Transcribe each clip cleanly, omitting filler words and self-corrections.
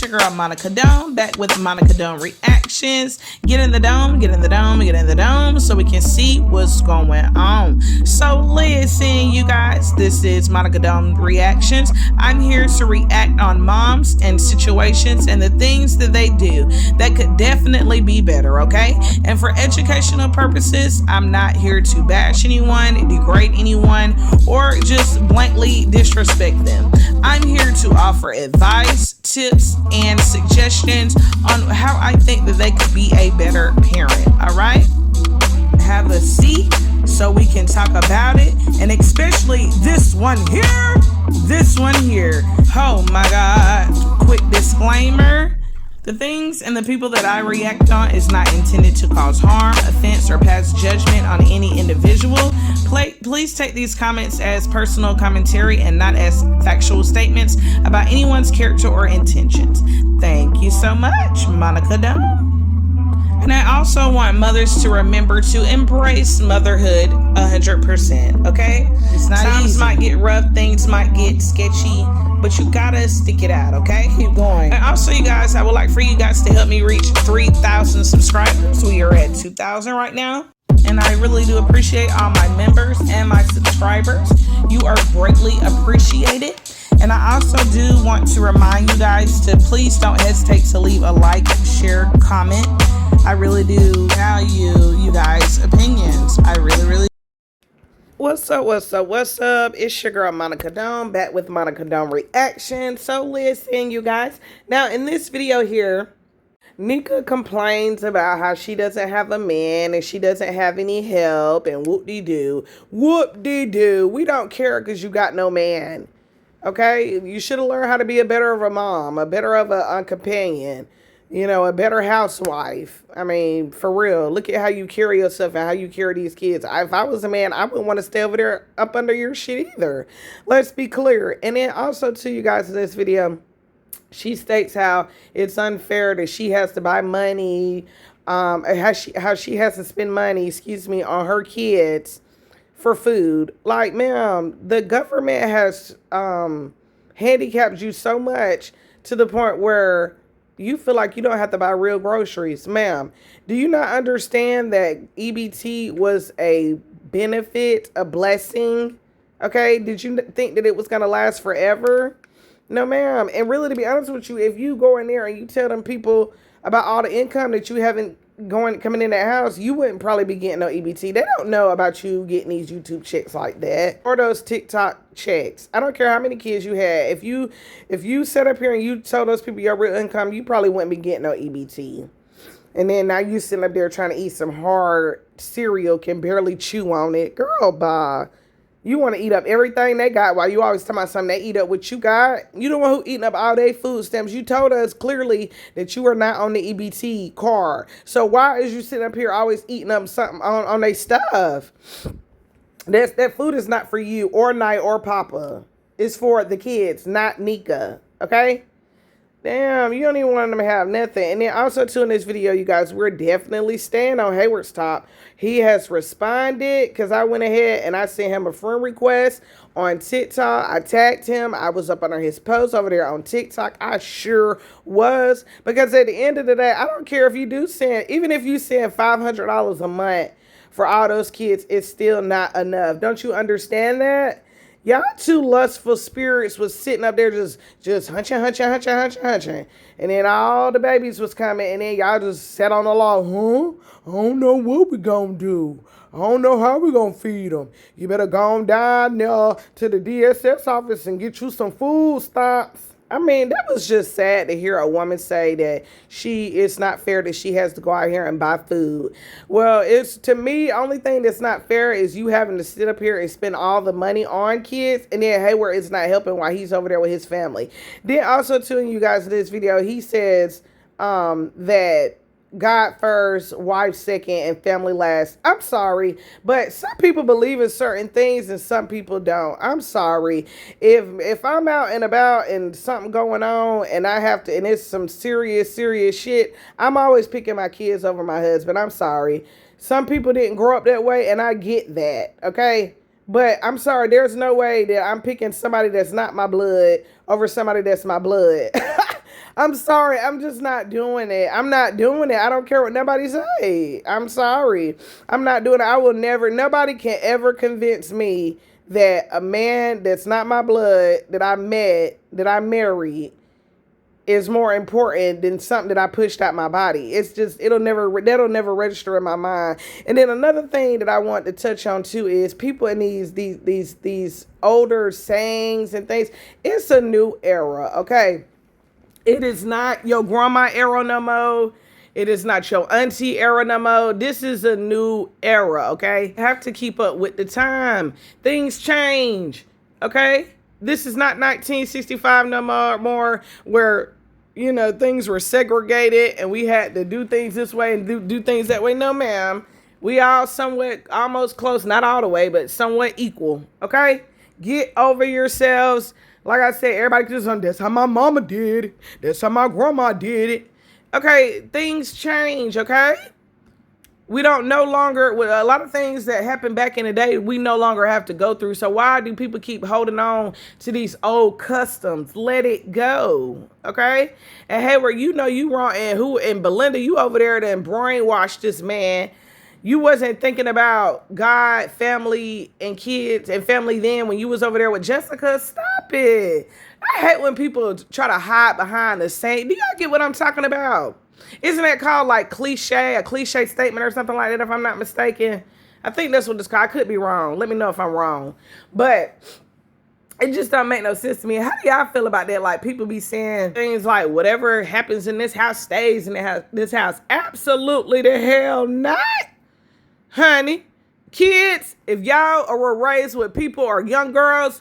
It's your girl Monica Dome, back with Monica Dome reactions. Get in the dome, get in the dome, get in the dome, so we can see what's going on. So listen, you guys, this is Monica Dome reactions. I'm here to react on moms and situations and the things that they do that could definitely be better, okay? And for educational purposes, I'm not here to bash anyone, degrade anyone, or just blankly disrespect them. I'm here to offer advice, tips, and suggestions on how I think that they could be a better parent, all right? Have a seat so we can talk about it, and especially this one here. Oh my God. Quick disclaimer. The things and the people that I react on is not intended to cause harm, offense, or pass judgment on any individual. Please take these comments as personal commentary and not as factual statements about anyone's character or intentions. Thank you so much, Monica Dome. And I also want mothers to remember to embrace motherhood 100%, okay? It's not Times easy. Might get rough, things might get sketchy, but you gotta stick it out, okay? Keep going. And also, you guys, I would like for you guys to help me reach 3,000 subscribers. We are at 2,000 right now. And I really do appreciate all my members and my subscribers. You are greatly appreciated. And I also do want to remind you guys to please don't hesitate to leave a like, share, comment. I really do value you guys' opinions. I really. What's up? It's your girl Monica Dome, back with Monica Dome reaction. So listen, you guys. Now in this video here, Nika complains about how she doesn't have a man and she doesn't have any help and whoop-de-doo. Whoop-de-doo. We don't care because you got no man. Okay? You should have learned how to be a better of a mom, a better of a companion. You know, a better housewife. I mean, for real. Look at how you carry yourself and how you carry these kids. If I was a man, I wouldn't want to stay over there up under your shit either. Let's be clear. And then also to you guys in this video, she states how it's unfair that she has to buy money, how she has to spend money, on her kids for food. Like, ma'am, the government has handicapped you so much to the point where you feel like you don't have to buy real groceries. Ma'am, do you not understand that EBT was a benefit, a blessing? Okay, did you think that it was going to last forever? No, ma'am. And really, to be honest with you, if you go in there and you tell them people about all the income that you haven't coming in that house, you wouldn't probably be getting no EBT. They don't know about you getting these YouTube checks like that or those TikTok checks. I don't care how many kids you had. If you set up here and you told those people your real income, you probably wouldn't be getting no EBT. And then now you sitting up there trying to eat some hard cereal, can barely chew on it. Girl, bye. You want to eat up everything they got while you always talking about something they eat up what you got. You the one who eating up all their food stamps. You told us clearly that you are not on the EBT card. So why is you sitting up here always eating up something on their stuff? That food is not for you or Night or Papa. It's for the kids, not Nika. Okay? Damn, you don't even want them to have nothing. And then also, too, in this video, you guys, we're definitely staying on Hayward's top. He has responded because I went ahead and I sent him a friend request on TikTok. I tagged him. I was up under his post over there on TikTok. I sure was. Because at the end of the day, I don't care if you do send, even if you send $500 a month for all those kids, it's still not enough. Don't you understand that? Y'all two lustful spirits was sitting up there just hunching. And then all the babies was coming, and then y'all just sat on the law. I don't know what we gonna do. I don't know how we gonna feed them. You better go on down there to the DSS office and get you some food stamps. I mean, that was just sad to hear a woman say that it's not fair that she has to go out here and buy food. Well, it's, to me, only thing that's not fair is you having to sit up here and spend all the money on kids, and then Hayward is not helping while he's over there with his family. Then also, too, you guys, in this video, he says that God first, wife second, and family last. I'm sorry, but some people believe in certain things and some people don't. I'm sorry. If I'm out and about and something going on and I have to, and it's some serious shit, I'm always picking my kids over my husband. I'm sorry. Some people didn't grow up that way, and I get that, okay? But I'm sorry, there's no way that I'm picking somebody that's not my blood over somebody that's my blood. I'm sorry. I'm just not doing it. I'm not doing it. I don't care what nobody say. I'm sorry. I'm not doing it. I will never. Nobody can ever convince me that a man that's not my blood, that I met, that I married, is more important than something that I pushed out my body. It's just that'll never register in my mind. And then another thing that I want to touch on too is people in these older sayings and things. It's a new era, okay? It is not your grandma era no more. It is not your auntie era no more. This is a new era, okay? You have to keep up with the time. Things change, okay? This is not 1965 no more where, things were segregated and we had to do things this way and do things that way. No, ma'am. We all somewhat almost close, not all the way, but somewhat equal, okay? Get over yourselves. Like I said, everybody just on that's how my mama did it. That's how my grandma did it. Okay, things change, okay? We don't no longer, with a lot of things that happened back in the day, we no longer have to go through. So why do people keep holding on to these old customs? Let it go, okay? And Hayward, you wrong, and Belinda, you over there that brainwashed this man. You wasn't thinking about God, family, and kids and family then when you was over there with Jessica. Stop it. I hate when people try to hide behind the saying. Do y'all get what I'm talking about? Isn't that called like a cliche statement or something like that, if I'm not mistaken? I think that's what it's called. I could be wrong. Let me know if I'm wrong. But it just don't make no sense to me. How do y'all feel about that? Like people be saying things like whatever happens in this house stays in this house. Absolutely the hell not. Honey, kids, if y'all were raised with people or young girls,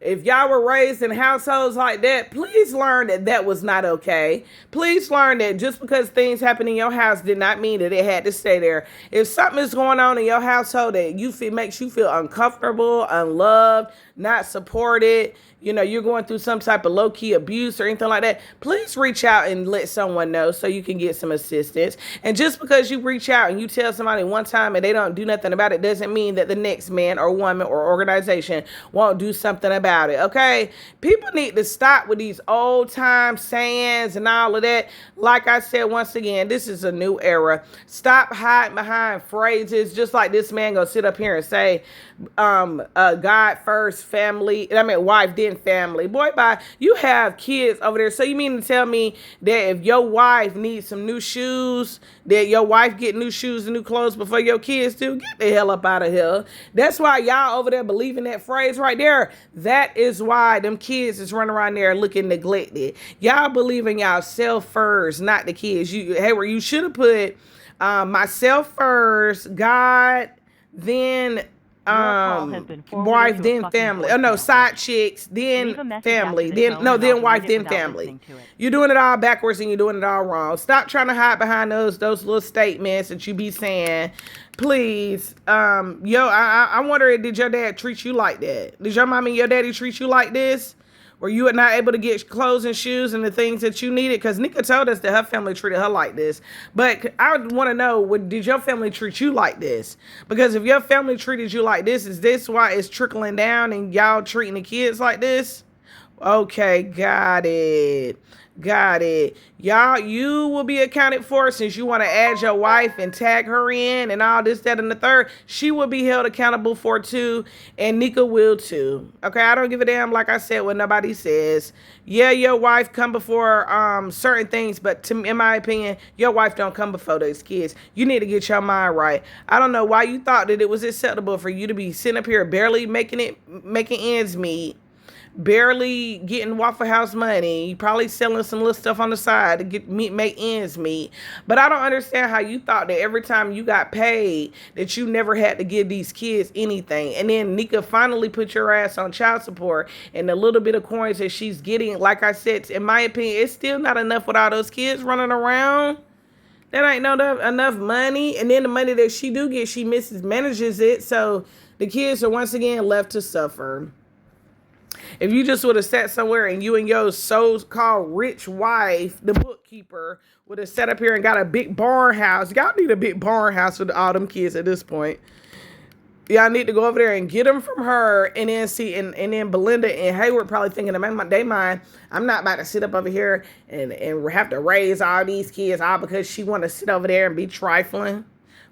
if y'all were raised in households like that, please learn that that was not okay. Please learn that just because things happen in your house did not mean that it had to stay there. If something is going on in your household that makes you feel uncomfortable, unloved, not supported, you're going through some type of low-key abuse or anything like that, please reach out and let someone know so you can get some assistance. And just because you reach out and you tell somebody one time and they don't do nothing about it doesn't mean that the next man or woman or organization won't do something about it, okay? People need to stop with these old-time sayings and all of that. Like I said, once again, this is a new era. Stop hiding behind phrases just like this man gonna sit up here and say, God first, wife then family. Boy, bye. You have kids over there. So you mean to tell me that if your wife needs some new shoes, that your wife get new shoes and new clothes before your kids do? Get the hell up out of here. That's why y'all over there believing that phrase right there. That is why them kids is running around there looking neglected. Y'all believe in y'allself first, not the kids. You should have put myself first, God, then wife, then family. Oh no, side chicks, then family, then wife, then family. You're doing it all backwards and you're doing it all wrong. Stop trying to hide behind those little statements that you be saying. Please, I wonder, did your dad treat you like that? Did your mom and your daddy treat you like this? Were you not able to get clothes and shoes and the things that you needed? Because Nika told us that her family treated her like this. But I want to know, did your family treat you like this? Because if your family treated you like this, is this why it's trickling down and y'all treating the kids like this? Okay, got it. Got it. Y'all, you will be accounted for since you want to add your wife and tag her in and all this, that, and the third. She will be held accountable for too, and Nika will too. Okay, I don't give a damn, like I said, what nobody says. Yeah, your wife come before certain things, but in my opinion, your wife don't come before those kids. You need to get your mind right. I don't know why you thought that it was acceptable for you to be sitting up here barely making ends meet, barely getting Waffle House money, probably selling some little stuff on the side to make ends meet. But I don't understand how you thought that every time you got paid that you never had to give these kids anything. And then Nika finally put your ass on child support, and the little bit of coins that she's getting, like I said, in my opinion, it's still not enough with all those kids running around. That ain't enough money. And then the money that she do get, she manages it. So the kids are once again left to suffer. If you just would have sat somewhere and you and your so-called rich wife, the bookkeeper, would have sat up here and got a big barn house. Y'all need a big barn house with all them kids at this point. Y'all need to go over there and get them from her, and then see, and then Belinda and Hayward probably thinking in their mind, I'm not about to sit up over here and have to raise all these kids all because she want to sit over there and be trifling.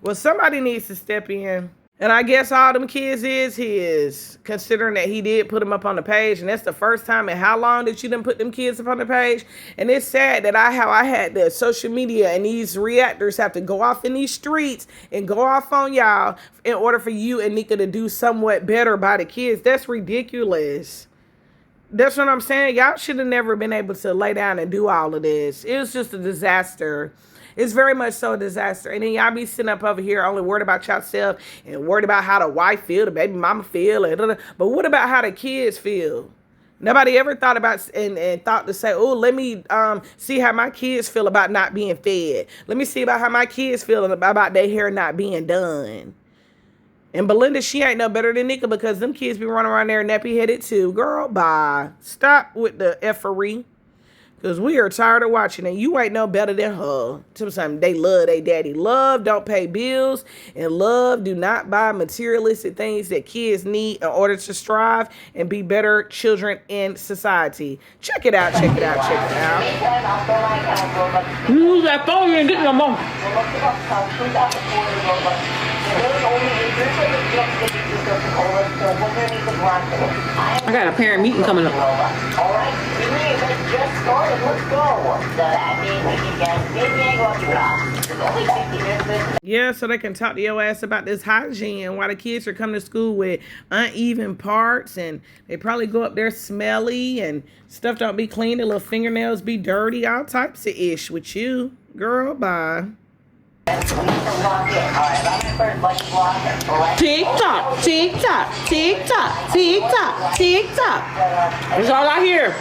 Well, somebody needs to step in. And I guess all them kids is his, considering that he did put them up on the page. And that's the first time in how long that you done put them kids up on the page. And it's sad that I had the social media and these reactors have to go off in these streets and go off on y'all in order for you and Nika to do somewhat better by the kids. That's ridiculous. That's what I'm saying. Y'all should have never been able to lay down and do all of this. It was just a disaster. It's very much so a disaster. And then y'all be sitting up over here only worried about yourself and worried about how the wife feel, the baby mama feel. But what about how the kids feel? Nobody ever thought about and thought to say, oh, let me see how my kids feel about not being fed. Let me see about how my kids feel about their hair not being done. And Belinda, she ain't no better than Nika because them kids be running around there nappy-headed too. Girl, bye. Stop with the effery. Because we are tired of watching it. You ain't no better than her. Sometimes they love their daddy. Love don't pay bills. And love do not buy materialistic things that kids need in order to strive and be better children in society. Check it out, check it out, check it out. You use that phone, you ain't getting no more. I got a parent meeting coming up. Yeah, so they can talk to your ass about this hygiene and why the kids are coming to school with uneven parts and they probably go up there smelly and stuff don't be clean, their little fingernails be dirty, all types of ish with you. Girl, bye. Tick tock, tick tock, tick tock, tick tock, tick tock. That's all I hear.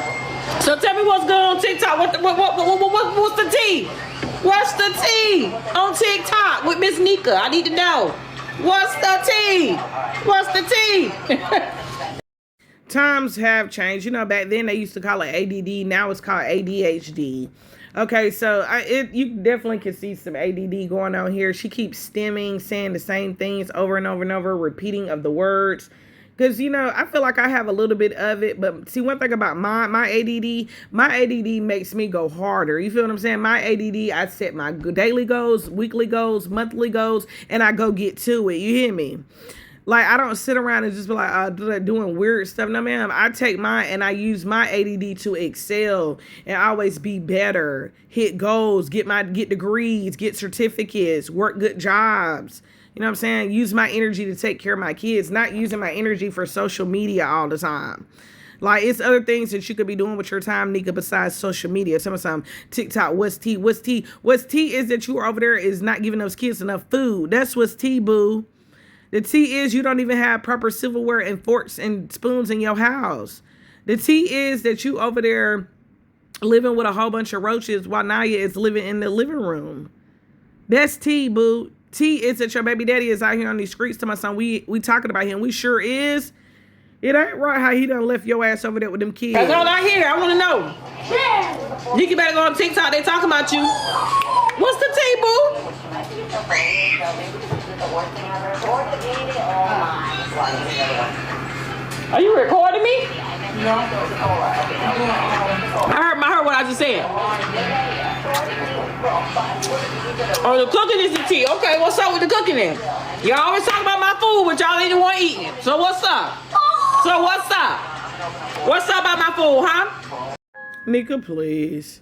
So tell me what's good on TikTok. What's the tea? What's the tea on TikTok with Miss Nika? I need to know. What's the tea? What's the tea? Times have changed. You know, back then they used to call it ADD. Now it's called ADHD. Okay, so you definitely can see some ADD going on here. She keeps stimming, saying the same things over and over and over, repeating of the words. Because, you know, I feel like I have a little bit of it. But see, one thing about my ADD makes me go harder. You feel what I'm saying? My ADD, I set my daily goals, weekly goals, monthly goals, and I go get to it. You hear me? Like, I don't sit around and just be like doing weird stuff. No, ma'am. I take mine and I use my ADD to excel and always be better, hit goals, get degrees, get certificates, work good jobs. You know what I'm saying? Use my energy to take care of my kids, not using my energy for social media all the time. Like, it's other things that you could be doing with your time, Nika, besides social media. Some TikTok, what's tea? What's tea? What's tea is that you are over there is not giving those kids enough food. That's what's tea, boo. The tea is you don't even have proper silverware and forks and spoons in your house. The tea is that you over there living with a whole bunch of roaches while Naya is living in the living room. That's tea, boo. Tea is that your baby daddy is out here on these streets to my son. We talking about him. We sure is. It ain't right how he done left your ass over there with them kids. That's all I hear. I want to know. You better go on TikTok. They talking about you. What's the tea, boo? Are you recording me? No. I heard what I just said. Oh, the cooking is the tea. Okay, what's up with the cooking then? Y'all always talk about my food, but y'all ain't the one eating. So what's up? What's up? What's up about my food, huh? Nika, please.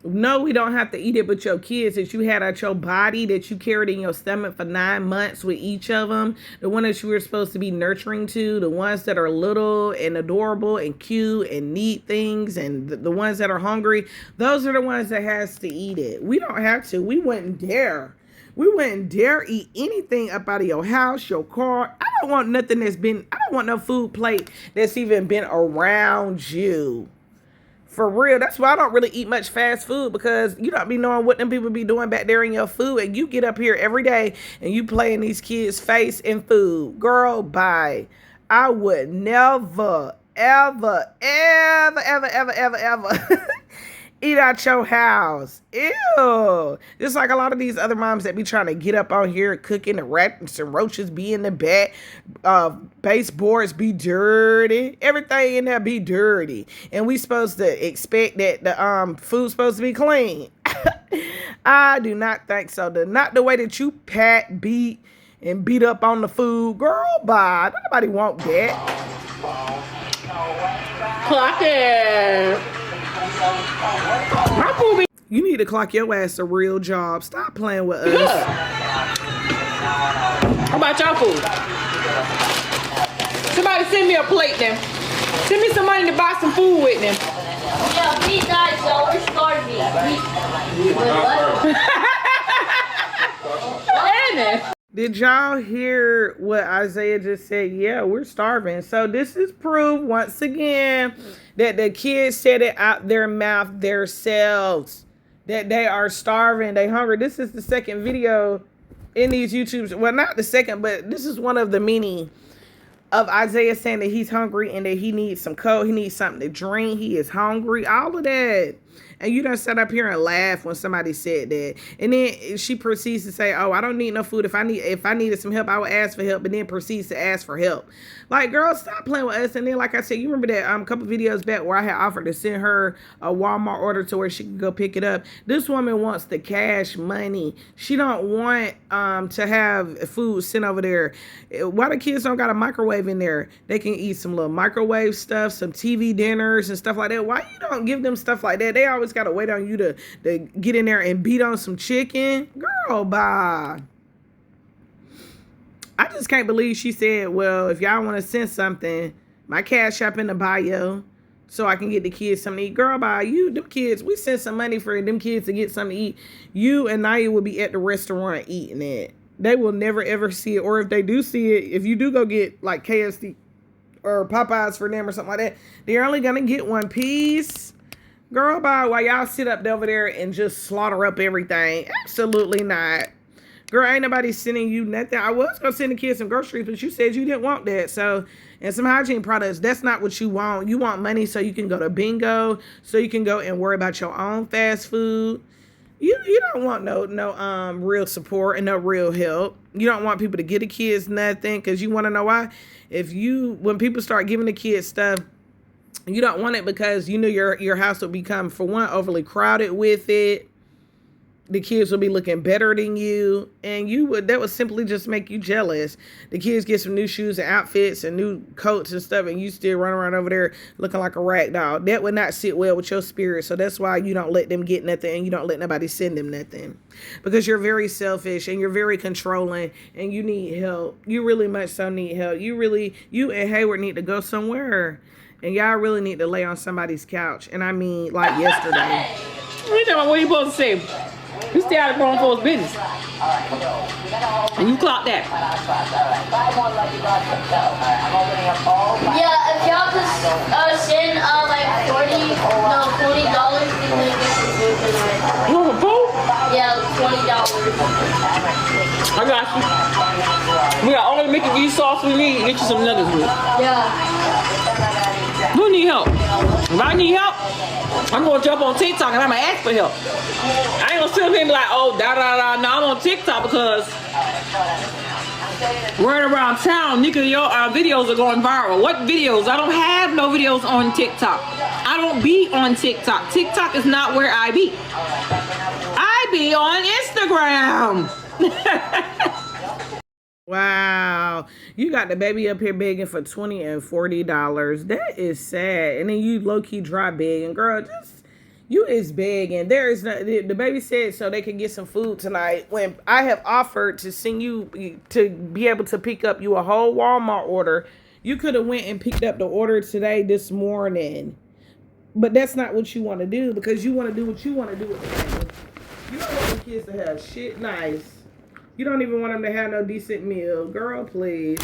No, we don't have to eat it, but your kids that you had at your body, that you carried in your stomach for 9 months with each of them, the one that you were supposed to be nurturing to, the ones that are little and adorable and cute and neat things, and the ones that are hungry, those are the ones that has to eat it. We don't have to. We wouldn't dare. We wouldn't dare eat anything up out of your house, your car. I don't want nothing I don't want no food plate that's even been around you. For real, that's why I don't really eat much fast food, because you don't be knowing what them people be doing back there in your food, and you get up here every day and you play in these kids' face and food. Girl, bye. I would never, ever, ever, ever, ever, ever, ever Eat out your house. Ew. Just like a lot of these other moms that be trying to get up on here cooking, the rats and roaches be in the back, baseboards be dirty, everything in there be dirty, and we supposed to expect that the food's supposed to be clean. I do not think so. Not the way that you beat up on the food, girl. Bye. Nobody want that. Clock it. My food. You need to clock your ass a real job. Stop playing with us. Yeah. How about y'all food? Somebody send me a plate then. Send me some money to buy some food with them. Yeah, we guys, so we're starving. Did y'all hear what Isaiah just said? Yeah, we're starving. So this is proof once again that the kids said it out their mouth themselves that they are starving, they hungry. This is the second video in these YouTubes. Well, not the second, but this is one of the many of Isaiah saying that he's hungry and that he needs some cold. He needs something to drink. He is hungry. All of that. And you done sat up here and laugh when somebody said that. And then she proceeds to say, oh, I don't need no food. If I needed some help, I would ask for help. And then proceeds to ask for help. Like, girl, stop playing with us. And then, like I said, you remember that couple videos back where I had offered to send her a Walmart order to where she could go pick it up. This woman wants the cash money. She don't want to have food sent over there. Why the kids don't got a microwave in there? They can eat some little microwave stuff, some TV dinners and stuff like that. Why you don't give them stuff like that? They always got to wait on you to get in there and beat on some chicken. Girl, bye. I just can't believe she said, well, if y'all want to send something, my cash app in the bio so I can get the kids something to eat. Girl, bye. Them kids, we sent some money for them kids to get something to eat. You and Naya will be at the restaurant eating it. They will never, ever see it. Or if they do see it, if you do go get like KFC or Popeyes for them or something like that, they're only going to get one piece. Girl, bye, while y'all sit up over there and just slaughter up everything. Absolutely not. Girl, ain't nobody sending you nothing. I was going to send the kids some groceries, but you said you didn't want that. So, and some hygiene products, that's not what you want. You want money so you can go to bingo, so you can go and worry about your own fast food. You don't want no real support and no real help. You don't want people to get the kids nothing, because you want to know why? When people start giving the kids stuff, you don't want it because you know your house will become, for one, overly crowded with it. The kids will be looking better than you, and that would simply just make you jealous. The kids get some new shoes and outfits and new coats and stuff, and you still run around over there looking like a rag doll. That would not sit well with your spirit. So that's why you don't let them get nothing, and you don't let nobody send them nothing, because you're very selfish and you're very controlling, and you need help. You really much so need help. You and Hayward need to go somewhere, and y'all really need to lay on somebody's couch. And I mean, like yesterday. What are you supposed to say? You stay out of grown folks' business. And you clock that. Yeah, if y'all just send like $40 to get some food tonight. You want some food? Yeah, $20. I got you. We got all the Mickey D's sauce we need. Get you some nuggets with. Yeah. Who need help? If I need help, I'm gonna jump on TikTok and I'm gonna ask for help. I ain't gonna sit up here and be like, oh, da. No, I'm on TikTok because word around town, Nika, your videos are going viral. What videos? I don't have no videos on TikTok. I don't be on TikTok. TikTok is not where I be. I be on Instagram. Wow, you got the baby up here begging for $20 and $40. That is sad. And then you low-key dry begging. Girl, you is begging. There is no, the baby said so they can get some food tonight, when I have offered to send you to be able to pick up you a whole Walmart order. You could have went and picked up the order this morning. But that's not what you want to do, because you want to do what you want to do with the baby. You don't want the kids to have shit nice. You don't even want them to have no decent meal. Girl, please.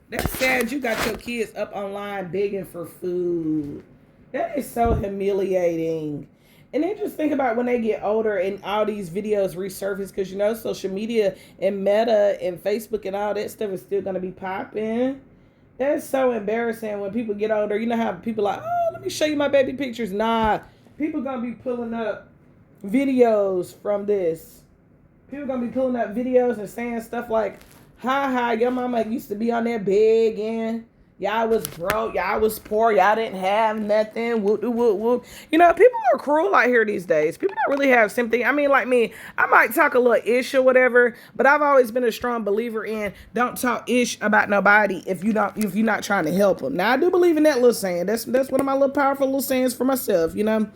That's sad you got your kids up online begging for food. That is so humiliating. And then just think about when they get older and all these videos resurface, because you know social media and Meta and Facebook and all that stuff is still going to be popping. That's so embarrassing when people get older. You know how people are like, oh, let me show you my baby pictures. Nah, People gonna be pulling up videos from this. People gonna be pulling up videos and saying stuff like, "Ha, your mama used to be on that bed and y'all was broke, y'all was poor, y'all didn't have nothing, whoop, whoop, whoop." You know, people are cruel out here these days. People don't really have sympathy. I mean, like me, I might talk a little ish or whatever, but I've always been a strong believer in don't talk ish about nobody if you're not trying to help them. Now, I do believe in that little saying. That's one of my little powerful little sayings for myself, you know.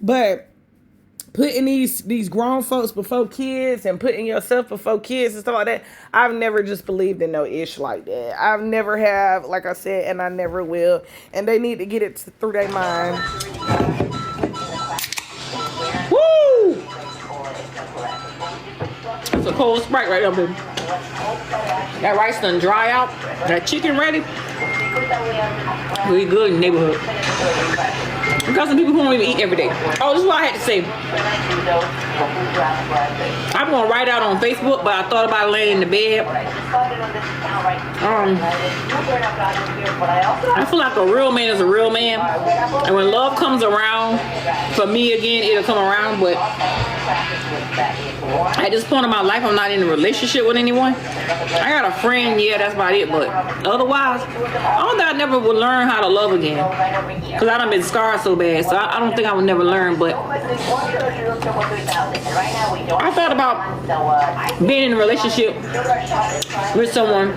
But putting these grown folks before kids and putting yourself before kids and stuff like that, I've never just believed in no ish like that. I've never have, like I said, and I never will. And they need to get it through their mind. Woo! That's a cold Sprite right there, baby. That rice done dry out. That chicken ready. Really good in the neighborhood. Because some people who don't even eat every day. Oh, this is what I had to say. I'm gonna write out on Facebook, but I thought about laying in the bed. I feel like a real man is a real man, and when love comes around, for me again, it'll come around. But at this point in my life, I'm not in a relationship with anyone. I got a friend, yeah, that's about it. But otherwise, I don't think I never will learn how to love again, because I done been scarred so bad. So I don't think I would never learn. But I thought about being in a relationship with someone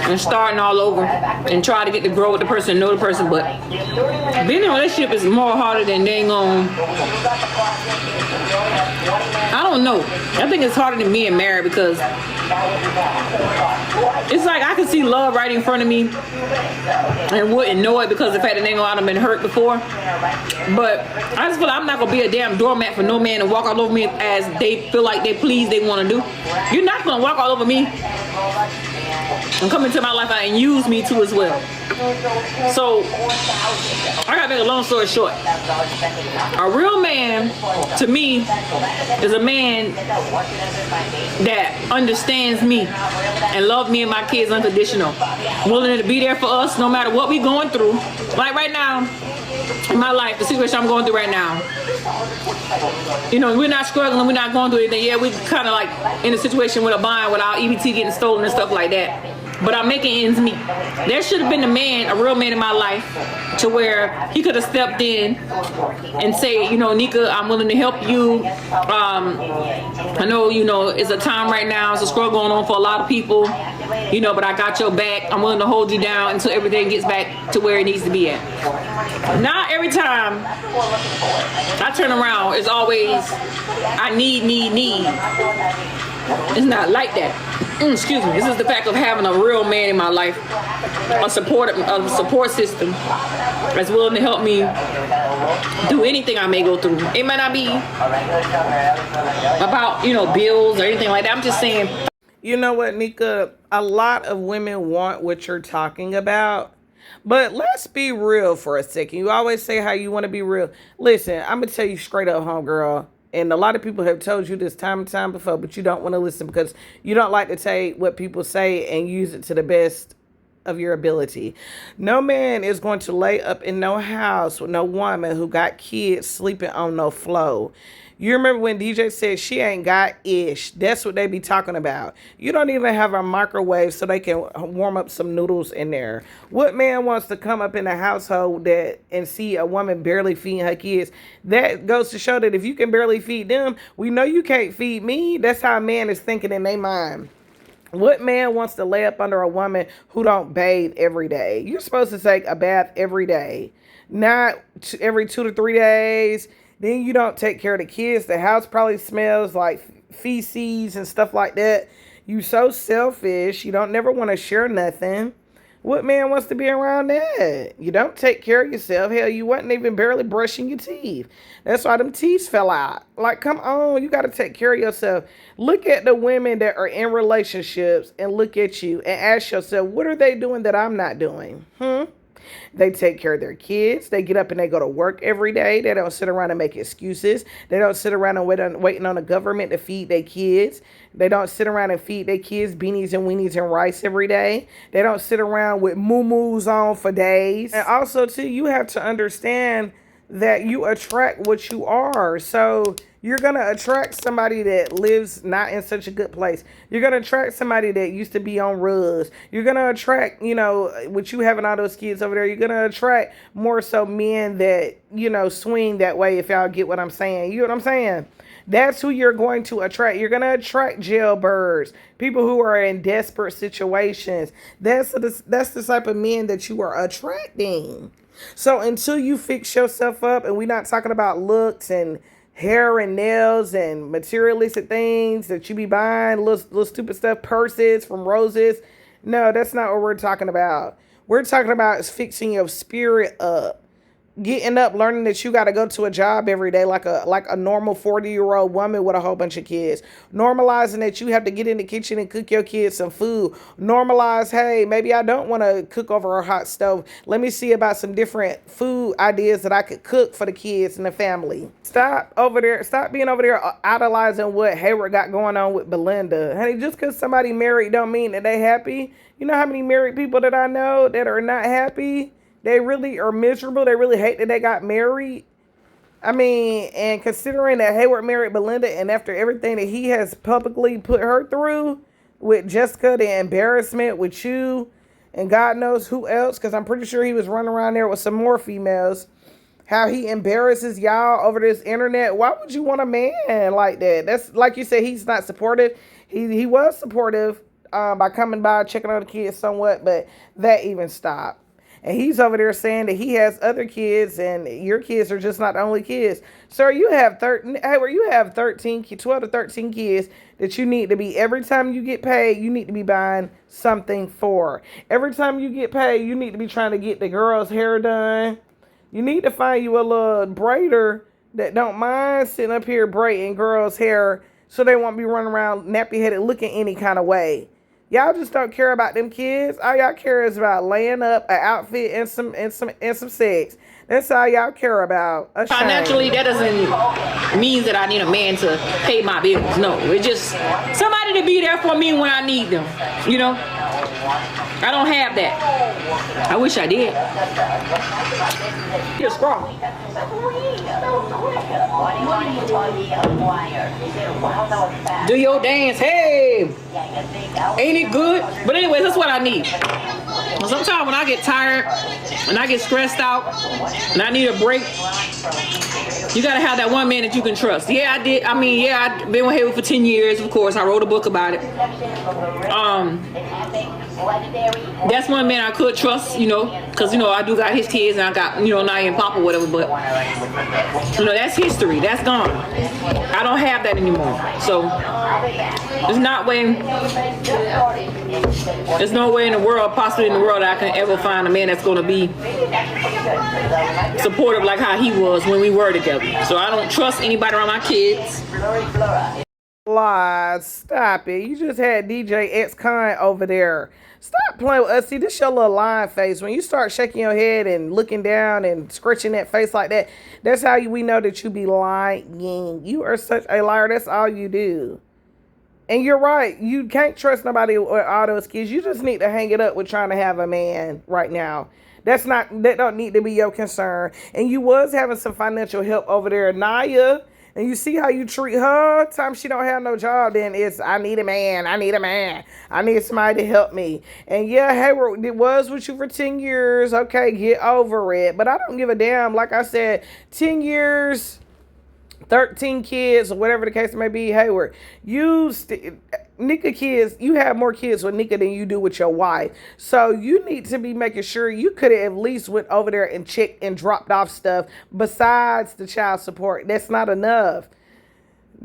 and starting all over and try to get to grow with the person, know the person. But being in a relationship is more harder than dang on. I don't know. I think it's harder than being married, because it's like I can see love right in front of me and wouldn't know it because of the fact that they know I've been hurt before. But I just feel like I'm not gonna be a damn doormat for no man to walk all over me as they feel like they want to do. You're not gonna walk all over me and come into my life and use me too as well. So I gotta make a long story short. A real man to me is a man that understands me and loves me and my kids unconditional, willing to be there for us no matter what we going through. Like right now in my life, the situation I'm going through right now, you know, we're not struggling, we're not going through anything. Yeah, we kind of like in a situation with a bind with our EBT getting stolen and stuff like that. But I'm making ends meet. There should have been a real man in my life, to where he could have stepped in and say, you know, Nika, I'm willing to help you. I know, you know, it's a time right now, it's a struggle going on for a lot of people, you know, but I got your back. I'm willing to hold you down until everything gets back to where it needs to be at. Not every time I turn around, it's always, I need. It's not like that. Excuse me. This is the fact of having a real man in my life, a support system that's willing to help me do anything I may go through. It might not be about, you know, bills or anything like that. I'm just saying. You know what, Nika? A lot of women want what you're talking about. But let's be real for a second. You always say how you want to be real. Listen, I'm going to tell you straight up, homegirl. And a lot of people have told you this time and time before, but you don't want to listen because you don't like to take what people say and use it to the best of your ability. No man is going to lay up in no house with no woman who got kids sleeping on no floor. You remember when DJ said she ain't got ish? That's what they be talking about. You don't even have a microwave so they can warm up some noodles in there. What man wants to come up in a household and see a woman barely feeding her kids? That goes to show that if you can barely feed them, we know you can't feed me. That's how a man is thinking in their mind. What man wants to lay up under a woman who don't bathe every day? You're supposed to take a bath every day, not every 2 to 3 days. Then you don't take care of the kids. The house probably smells like feces and stuff like that. You so selfish. You don't never want to share nothing. What man wants to be around that? You don't take care of yourself. Hell, you wasn't even barely brushing your teeth. That's why them teeth fell out. Like, come on, you got to take care of yourself. Look at the women that are in relationships and look at you and ask yourself, what are they doing that I'm not doing? They take care of their kids. They get up and they go to work every day. They don't sit around and make excuses. They don't sit around and waiting on the government to feed their kids. They don't sit around and feed their kids beanies and weenies and rice every day. They don't sit around with moo-moos on for days. And also, too, you have to understand that you attract what you are. So you're going to attract somebody that lives not in such a good place. You're going to attract somebody that used to be on rugs. You're going to attract, with you having all those kids over there, you're going to attract more so men that, swing that way, if y'all get what I'm saying. You know what I'm saying? That's who you're going to attract. You're going to attract jailbirds, people who are in desperate situations. That's the type of men that you are attracting. So until you fix yourself up, and we're not talking about looks and hair and nails and materialistic things that you be buying, little stupid stuff, purses from Roses. No, that's not what we're talking about. We're talking about is fixing your spirit up. Getting up, learning that you got to go to a job every day like a normal 40-year-old woman with a whole bunch of kids. Normalizing that you have to get in the kitchen and cook your kids some food. Normalize, hey, maybe I don't want to cook over a hot stove. Let me see about some different food ideas that I could cook for the kids and the family. Stop being over there idolizing what Hayward got going on with Belinda. Honey, just because somebody married don't mean that they happy. You know how many married people that I know that are not happy? They really are miserable. They really hate that they got married. I mean, and considering that Hayward married Belinda, and after everything that he has publicly put her through with Jessica, the embarrassment with you, and God knows who else, because I'm pretty sure he was running around there with some more females, how he embarrasses y'all over this internet. Why would you want a man like that? That's like you said, he's not supportive. He was supportive by coming by, checking on the kids somewhat, but that even stopped. And he's over there saying that he has other kids and your kids are just not the only kids. Sir, you have 12 to 13 kids that you need to be, every time you get paid, you need to be buying something for. Every time you get paid, you need to be trying to get the girl's hair done. You need to find you a little braider that don't mind sitting up here braiding girls' hair so they won't be running around nappy-headed looking any kind of way. Y'all just don't care about them kids. All y'all care is about laying up an outfit and some sex. That's all y'all care about. Financially, that doesn't mean that I need a man to pay my bills. No, it's just somebody to be there for me when I need them. I don't have that. I wish I did. You're strong. Do your dance, hey! Ain't it good? But anyways, that's what I need. Sometimes when I get tired and I get stressed out and I need a break, you gotta have that one man that you can trust. Yeah, I did. I've been with Hayward for 10 years. Of course, I wrote a book about it. That's one man I could trust, because I do got his kids and I got Naya and Papa, whatever. But that's history. That's gone. I don't have that anymore. So there's no way in the world, possibly in the world, that I can ever find a man that's going to be supportive like how he was when we were together. So I don't trust anybody around my kids. Lies. Stop it. You just had DJ X-Con over there. Stop playing with us. See, this your little lying face. When you start shaking your head and looking down and scratching that face like that, that's how we know that you be lying. You are such a liar. That's all you do. And you're right. You can't trust nobody with all those kids. You just need to hang it up with trying to have a man right now. That don't need to be your concern. And you was having some financial help over there, Naya. And you see how you treat her? Time she don't have no job, then it's, I need a man. I need somebody to help me. And yeah, Hayward, it was with you for 10 years. Okay, get over it. But I don't give a damn. Like I said, 10 years, 13 kids, or whatever the case may be, Hayward. Nika kids, you have more kids with Nika than you do with your wife. So you need to be making sure you could have at least went over there and checked and dropped off stuff besides the child support. That's not enough.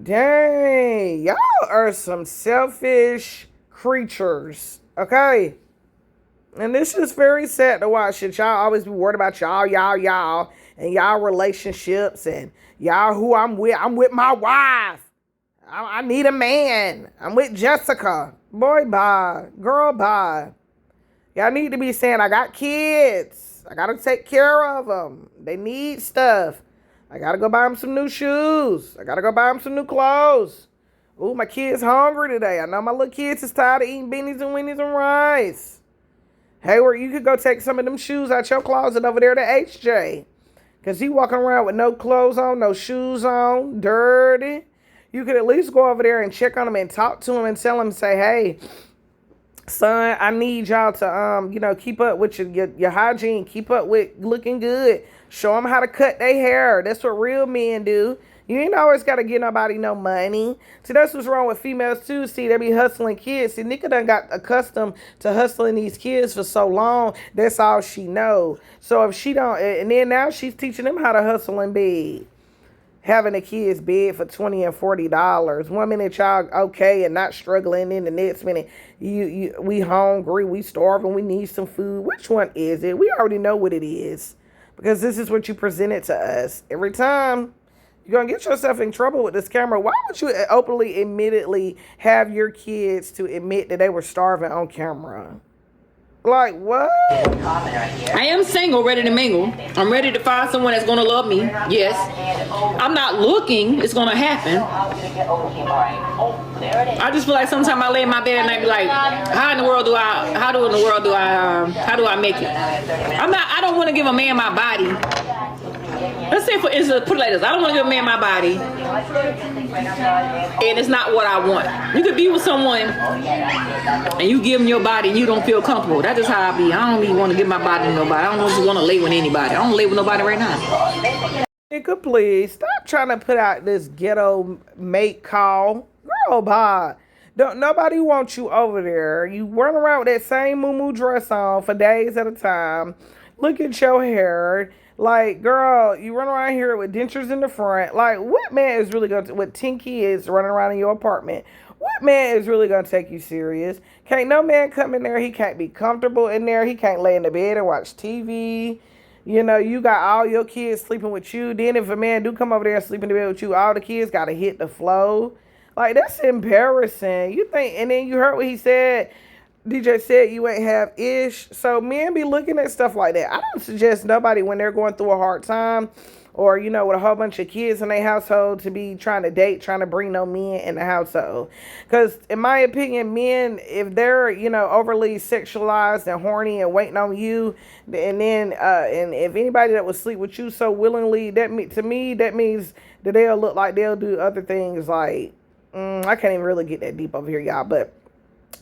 Dang, y'all are some selfish creatures, okay? And this is very sad to watch it. Y'all always be worried about y'all, and y'all relationships, and y'all who I'm with. I'm with my wife. I need a man. I'm with Jessica. Boy, bye. Girl, bye. Y'all need to be saying, I got kids. I got to take care of them. They need stuff. I got to go buy them some new shoes. I got to go buy them some new clothes. Ooh, my kid's hungry today. I know my little kids is tired of eating beanies and weenies and rice. Hayward, you could go take some of them shoes out your closet over there to HJ. Because he walking around with no clothes on, no shoes on, dirty. You could at least go over there and check on him and talk to him and tell him, say, hey, son, I need y'all to, keep up with your hygiene. Keep up with looking good. Show them how to cut their hair. That's what real men do. You ain't always got to give nobody no money. See, that's what's wrong with females, too. See, they be hustling kids. See, Nika done got accustomed to hustling these kids for so long. That's all she know. So if she don't, and then now she's teaching them how to hustle and beg. Having the kids beg for $20 and $40. 1 minute y'all okay and not struggling, in the next minute we hungry, we starving, we need some food. Which one is it? We already know what it is. Because this is what you presented to us. Every time you're going to get yourself in trouble with this camera. Why would you openly, admittedly have your kids to admit that they were starving on camera? Like, what? I am single, ready to mingle. I'm ready to find someone that's going to love me. Yes. I'm not looking. It's going to happen. I just feel like sometimes I lay in my bed and I be like, how in the world do I make it? I don't want to give a man my body. Let's say, for instance, put it like this. I don't want to give a man my body, and it's not what I want. You could be with someone, and you give them your body, and you don't feel comfortable. That's just how I be. I don't even want to give my body to nobody. I don't just want to lay with anybody. I don't lay with nobody right now. Nika, please stop trying to put out this ghetto mate call. Girl, bye. Nobody wants you over there. You run around with that same muumuu dress on for days at a time. Look at your hair. Like, girl, you run around here with dentures in the front. Like, what man is really going to, with 10 kids running around in your apartment, what man is really going to take you serious? Can't no man come in there. He can't be comfortable in there. He can't lay in the bed and watch TV. You know, you got all your kids sleeping with you. Then if a man do come over there and sleep in the bed with you, all the kids got to hit the floor. Like, that's embarrassing. You think, and then you heard what he said. DJ said you ain't have ish. So men be looking at stuff like that. I don't suggest nobody when they're going through a hard time or, with a whole bunch of kids in their household to be trying to date, trying to bring no men in the household. Because in my opinion, men, if they're, overly sexualized and horny and waiting on you, and then, and if anybody that would sleep with you so willingly, to me, that means that they'll look like they'll do other things like, I can't even really get that deep over here, y'all, but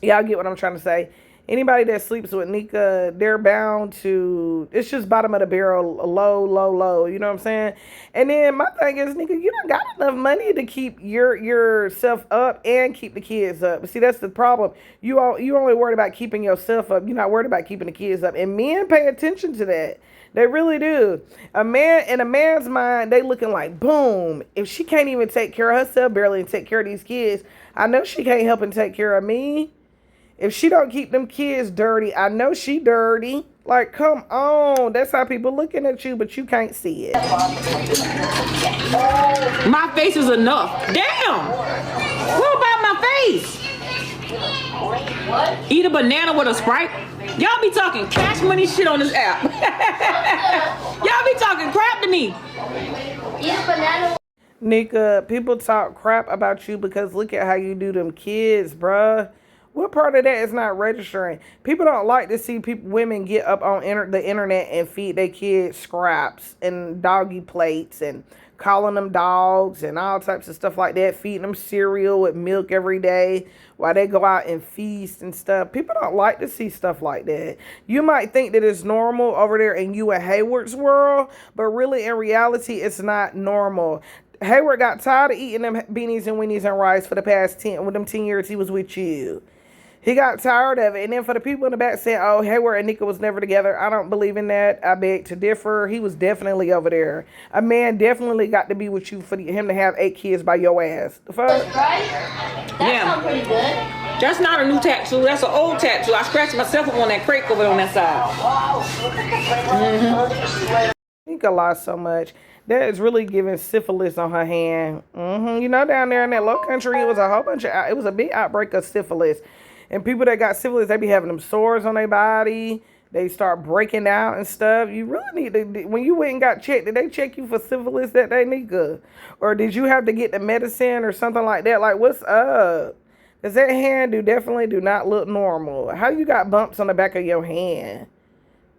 y'all get what I'm trying to say. Anybody that sleeps with Nika, they're bound to, it's just bottom of the barrel, low. You know what I'm saying? And then my thing is, Nika, you don't got enough money to keep yourself up and keep the kids up. See, that's the problem. You only worried about keeping yourself up. You're not worried about keeping the kids up. And men pay attention to that. They really do. In a man's mind, they looking like, boom, if she can't even take care of herself, barely take care of these kids, I know she can't help and take care of me. If she don't keep them kids dirty, I know she dirty. Like, come on. That's how people looking at you, but you can't see it. My face is enough. Damn. What about my face? Eat a banana with a Sprite? Y'all be talking cash money shit on this app. Y'all be talking crap to me. Eat a banana. Nika, people talk crap about you because look at how you do them kids, bruh. What part of that is not registering? People don't like to see women get up on the internet and feed their kids scraps and doggy plates and calling them dogs and all types of stuff like that, feeding them cereal with milk every day while they go out and feast and stuff. People don't like to see stuff like that. You might think that it's normal over there in you and Hayward's world, but really in reality, it's not normal. Hayward got tired of eating them beanies and weenies and rice for the past 10 years he was with you. He got tired of it. And then for the people in the back saying, oh, Hayward and Nika was never together, I don't believe in that. I beg to differ. He was definitely over there. A man definitely got to be with you for him to have 8 kids by your ass. The fuck? Right? That sounds pretty good. That's not a new tattoo. That's an old tattoo. I scratched myself up on that crate over on that side. Nika lost so much. That is really giving syphilis on her hand. Down there in that low country, it was a big outbreak of syphilis. And people that got syphilis, they be having them sores on their body. They start breaking out and stuff. You really need to, when you went and got checked, did they check you for syphilis that day, Nika? Or did you have to get the medicine or something like that? Like, what's up? Because that hand definitely do not look normal. How you got bumps on the back of your hand?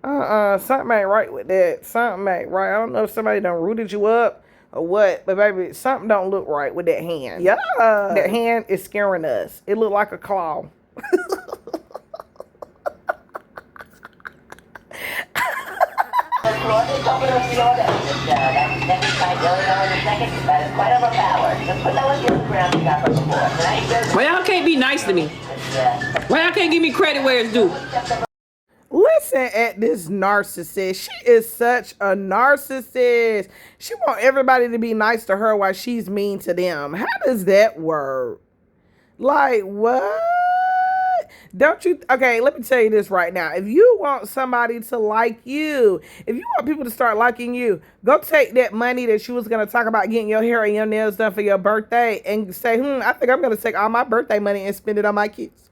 Something ain't right with that. Something ain't right. I don't know if somebody done rooted you up or what, but baby, something don't look right with that hand. Yeah. That hand is scaring us. It look like a claw. Why y'all can't be nice to me? Why y'all can't give me credit where it's due? Listen at this narcissist. She is such a narcissist. She want everybody to be nice to her while she's mean to them. How does that work? Like, what? Don't you? Okay, let me tell you this right now. If you want somebody to like you, if you want people to start liking you, go take that money that you was going to talk about getting your hair and your nails done for your birthday and say, I think I'm going to take all my birthday money and spend it on my kids.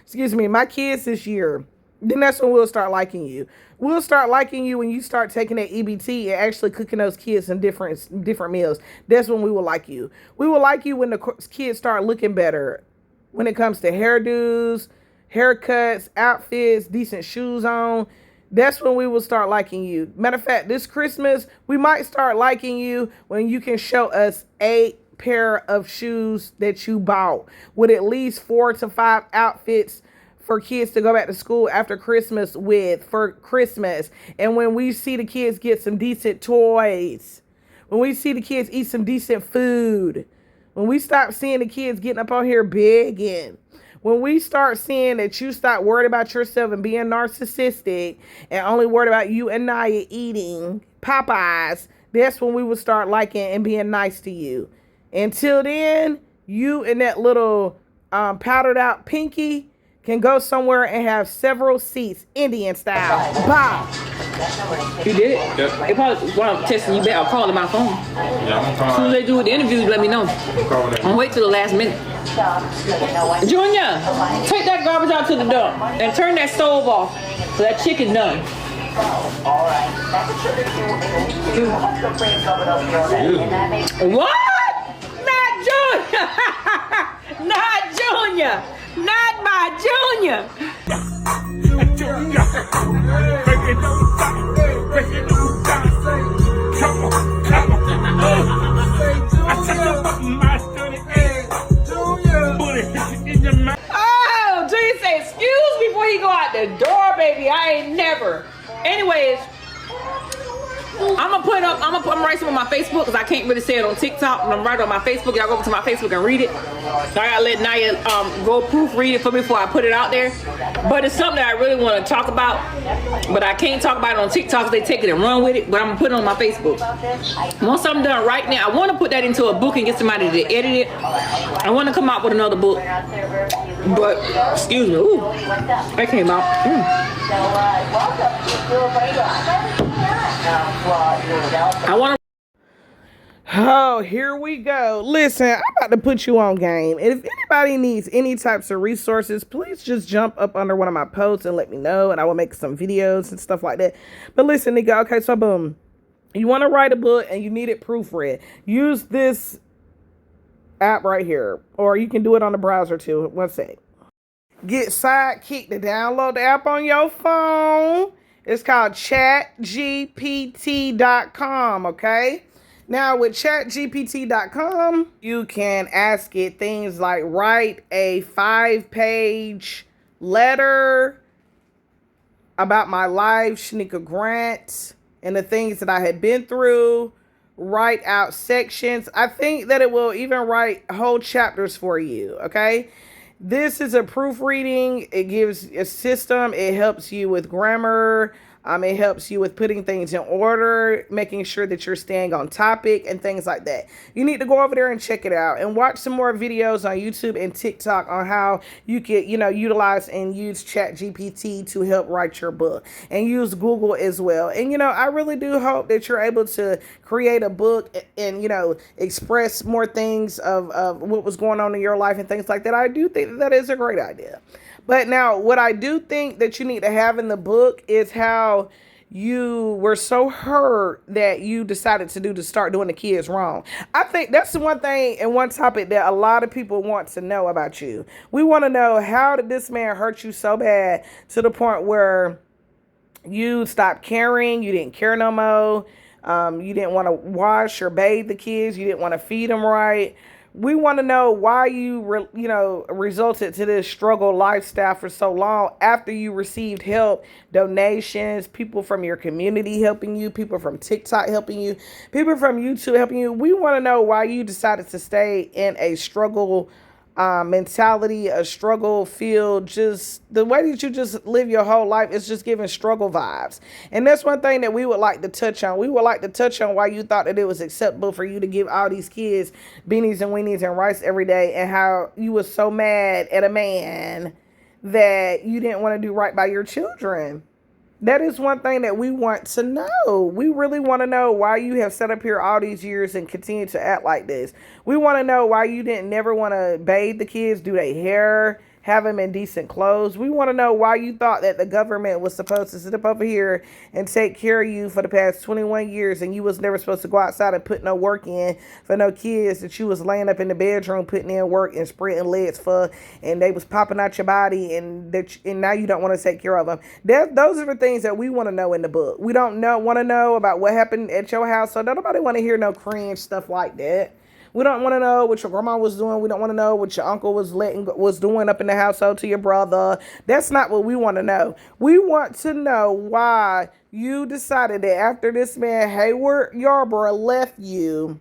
Excuse me, my kids this year. Then that's when we'll start liking you. We'll start liking you when you start taking that EBT and actually cooking those kids some different meals. That's when we will like you. We will like you when the kids start looking better. When it comes to hairdos, haircuts, outfits, decent shoes on, that's when we will start liking you. Matter of fact, this Christmas, we might start liking you when you can show us 8 pair of shoes that you bought with at least 4 to 5 outfits for kids to go back to school after Christmas with for Christmas. And when we see the kids get some decent toys, when we see the kids eat some decent food, when we stop seeing the kids getting up on here begging, when we start seeing that you stop worried about yourself and being narcissistic and only worried about you and Naya eating Popeyes, that's when we will start liking and being nice to you. Until then, you and that little powdered out pinky can go somewhere and have several seats, Indian style. Bow. You did it? Yep. They probably while I'm testing you back, I'll call them my phone. Yeah, I'm As soon as calling. they do with the interviews, let me know. I'm calling I'm wait till the last minute. Junior, take that garbage out to the dump and turn that stove off so that chicken's done. What? Not Junior! Not Junior! Not my Junior! Oh, Junior say excuse me before he go out the door, baby. I ain't never. Anyways, I'm gonna write some on my Facebook because I can't really say it on TikTok. I'm writing on my Facebook. Y'all go over to my Facebook and read it. So I gotta let Naya go proofread it for me before I put it out there. But it's something that I really want to talk about, but I can't talk about it on TikTok because they take it and run with it. But I'm gonna put it on my Facebook. Once I'm done right now, I want to put that into a book and get somebody to edit it. I want to come out with another book. But excuse me, ooh, that came out. I want to. Oh, here we go. Listen, I'm about to put you on game. And if anybody needs any types of resources, please just jump up under one of my posts and let me know. And I will make some videos and stuff like that. But listen, nigga, okay, so boom. You want to write a book and you need it proofread. Use this app right here. Or you can do it on the browser too. One sec. Get Sidekick to download the app on your phone. It's called chatgpt.com, okay? Now, with chatgpt.com, you can ask it things like write a 5-page letter about my life, Shanika Grant, and the things that I had been through. Write out sections. I think that it will even write whole chapters for you, okay? This is a proofreading. It gives a system. It helps you with grammar. It helps you with putting things in order, making sure that you're staying on topic and things like that. You need to go over there and check it out and watch some more videos on YouTube and TikTok on how you can, utilize and use ChatGPT to help write your book, and use Google as well. And, I really do hope that you're able to create a book and, express more things of what was going on in your life and things like that. I do think that is a great idea. But now, what I do think that you need to have in the book is how you were so hurt that you decided to start doing the kids wrong. I think that's the one thing and one topic that a lot of people want to know about you. We want to know, how did this man hurt you so bad to the point where You stopped caring. You didn't care no more. You didn't want to wash or bathe the kids. You didn't want to feed them right. We want to know why resulted to this struggle lifestyle for so long after you received help, donations, people from your community helping you, people from TikTok helping you, people from YouTube helping you. We want to know why you decided to stay in a struggle mentality, a struggle field. Just the way that you just live your whole life is just giving struggle vibes. And that's one thing that we would like to touch on. We would like to touch on why you thought that it was acceptable for you to give all these kids beanies and weenies and rice every day, and how you was so mad at a man that you didn't want to do right by your children. That is one thing that we want to know. We really want to know why you have sat up here all these years and continue to act like this. We want to know why you didn't never want to bathe the kids, do their hair, have them in decent clothes. We want to know why you thought that the government was supposed to sit up over here and take care of you for the past 21 years, and you was never supposed to go outside and put no work in for no kids, that you was laying up in the bedroom putting in work and spreading legs for, and they was popping out your body, and now you don't want to take care of them. Those are the things that we want to know in the book. We don't want to know about what happened at your house, so nobody want to hear no cringe stuff like that. We don't want to know what your grandma was doing. We don't want to know what your uncle was doing up in the household to your brother. That's not what we want to know. We want to know why you decided that after this man Hayward Yarborough left you,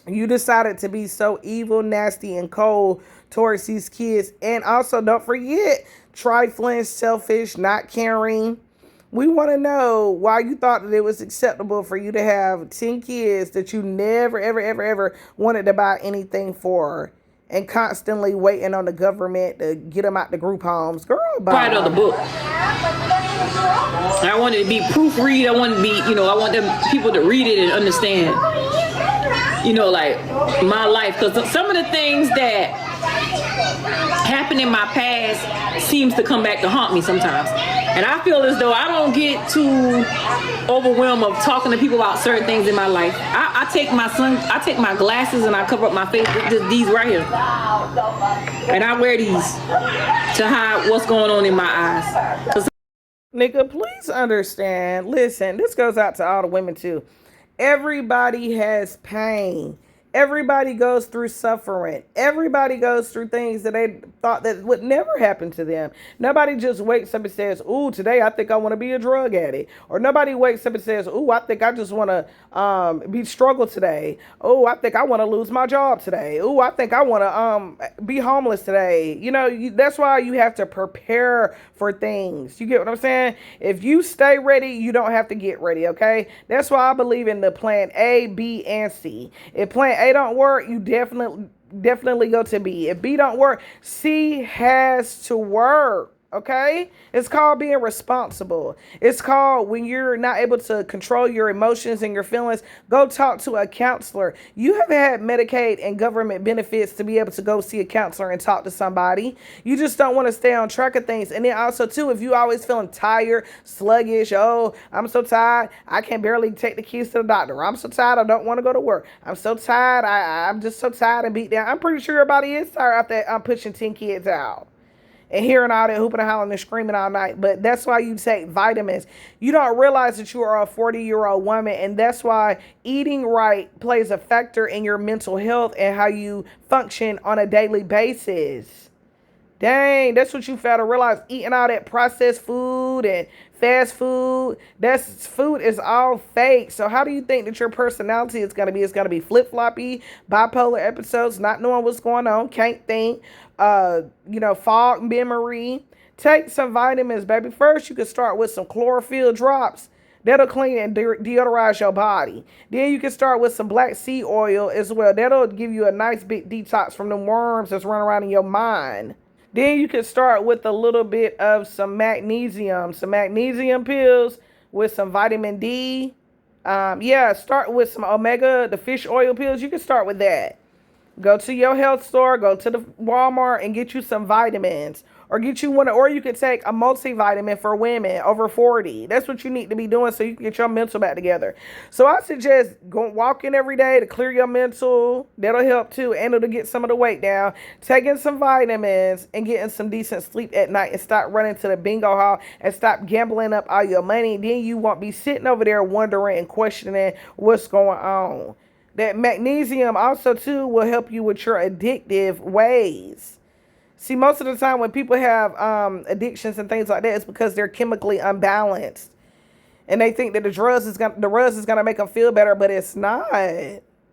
you decided to be so evil, nasty, and cold towards these kids. And also, don't forget, trifling, selfish, not caring. We want to know why you thought that it was acceptable for you to have 10 kids that you never, ever, ever, ever wanted to buy anything for, and constantly waiting on the government to get them out the group homes. Girl, bye. Part of the book. I wanted to be proofread. I wanted to be, I want them people to read it and understand, like my life. Because some of the things that happened in my past seems to come back to haunt me sometimes. And I feel as though I don't get too overwhelmed of talking to people about certain things in my life. I take my glasses and I cover up my face with these right here. And I wear these to hide what's going on in my eyes. Nika, please understand. Listen, this goes out to all the women too. Everybody has pain. Everybody goes through suffering. Everybody goes through things that they thought that would never happen to them. Nobody just wakes up and says, ooh, today I think I want to be a drug addict. Or nobody wakes up and says, ooh, I think I just want to be struggle today. Oh, I think I want to lose my job today. Ooh, I think I want to be homeless today. That's why you have to prepare for things. You get what I'm saying? If you stay ready, you don't have to get ready, okay? That's why I believe in the plan A, B, and C. If plan A don't work, you definitely go to B. If B don't work, C has to work. Okay? It's called being responsible. It's called when you're not able to control your emotions and your feelings, go talk to a counselor. You have had Medicaid and government benefits to be able to go see a counselor and talk to somebody. You just don't want to stay on track of things. And then also too, if you always feeling tired, sluggish, oh, I'm so tired, I can barely take the kids to the doctor. I'm so tired, I don't want to go to work. I'm so tired, I'm just so tired and beat down. I'm pretty sure everybody is tired after I'm pushing 10 kids out and hearing all that hooping and hollering and screaming all night. But that's why you take vitamins. You don't realize that you are a 40-year-old woman, and that's why eating right plays a factor in your mental health and how you function on a daily basis. Dang, that's what you fail to realize. Eating all that processed food and fast food, food is all fake. So how do you think that your personality is going to be? It's going to be flip-floppy, bipolar episodes, not knowing what's going on, can't think, fog memory. Take some vitamins, baby. First, you can start with some chlorophyll drops. That'll clean and deodorize your body. Then you can start with some black seed oil as well. That'll give you a nice big detox from the worms that's running around in your mind. Then you can start with a little bit of some magnesium pills with some vitamin D. Start with some omega, the fish oil pills. You can start with that. Go to your health store, go to the Walmart and get you some vitamins. Or get you one, or you could take a multivitamin for women over 40. That's what you need to be doing so you can get your mental back together. So I suggest going walking every day to clear your mental. That'll help too, and it'll get some of the weight down. Taking some vitamins and getting some decent sleep at night, and stop running to the bingo hall and stop gambling up all your money. Then you won't be sitting over there wondering and questioning what's going on. That magnesium also too will help you with your addictive ways. See, most of the time when people have addictions and things like that, it's because they're chemically unbalanced, and they think that the drugs is gonna make them feel better, but it's not.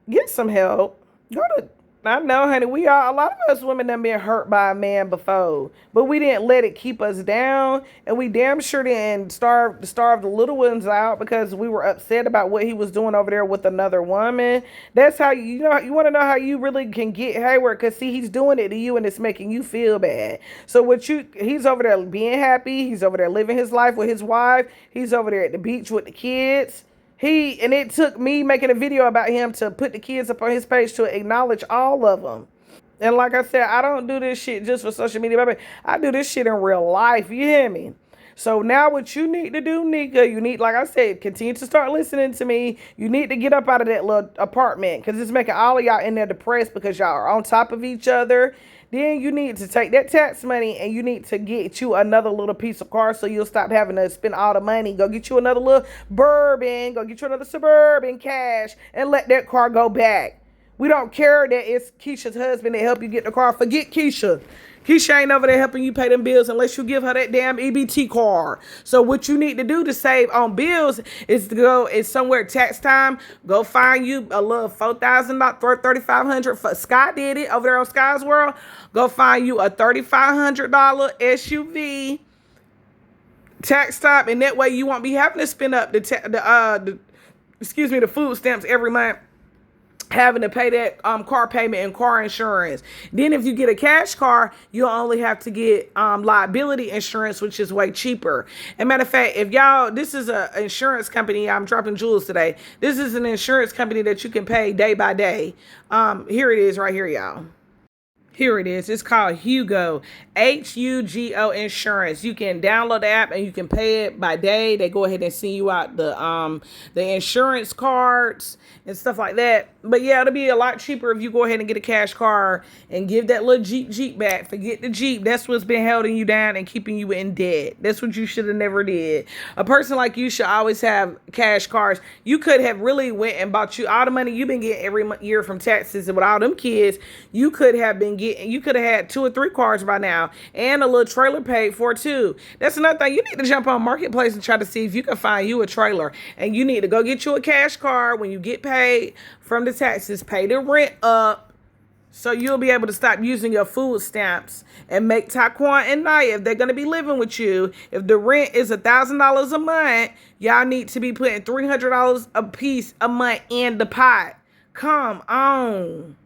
Get some help. Go to. I know, honey. A lot of us women done been hurt by a man before, but we didn't let it keep us down, and we damn sure didn't starve the little ones out because we were upset about what he was doing over there with another woman. That's how you know. You want to know how you really can get Hayward, because see, he's doing it to you, and it's making you feel bad. So he's over there being happy. He's over there living his life with his wife. He's over there at the beach with the kids. And it took me making a video about him to put the kids up on his page to acknowledge all of them. And like I said, I don't do this shit just for social media, baby. I do this shit in real life. You hear me? So now what you need to do, Nika, you need, like I said, continue to start listening to me. You need to get up out of that little apartment, because it's making all of y'all in there depressed because y'all are on top of each other. Then you need to take that tax money and you need to get you another little piece of car so you'll stop having to spend all the money. Go get you another little Bourbon. Go get you another Suburban Cash and let that car go back. We don't care that it's Keisha's husband that helped you get the car. Forget Keisha. Keisha ain't over there helping you pay them bills unless you give her that damn EBT card. So what you need to do to save on bills is to go, it's somewhere tax time, go find you a little $4,000, $3,500. Sky did it over there on Sky's World. Go find you a $3,500 SUV, tax time, and that way you won't be having to spend up the food stamps every month, having to pay that car payment and car insurance. Then if you get a cash car, you'll only have to get liability insurance, which is way cheaper. And matter of fact, if y'all, this is an insurance company, I'm dropping jewels today. This is an insurance company that you can pay day by day. Here it is right here, y'all. Here it is. It's called Hugo, Hugo Insurance. You can download the app and you can pay it by day. They go ahead and send you out the insurance cards and stuff like that. But yeah, it'll be a lot cheaper if you go ahead and get a cash car and give that little Jeep back. Forget the Jeep. That's what's been holding you down and keeping you in debt. That's what you should have never did. A person like you should always have cash cars. You could have really went and bought you all the money you've been getting every year from taxes, and with all them kids, you could have had 2 or 3 cars by now and a little trailer paid for too. That's another thing. You need to jump on Marketplace and try to see if you can find you a trailer, and you need to go get you a cash car. When you get paid from the taxes, pay the rent up so you'll be able to stop using your food stamps and make Taquan and Naya, if they're going to be living with you, if the rent is $1,000 a month, y'all need to be putting $300 a piece a month in the pot. Come on.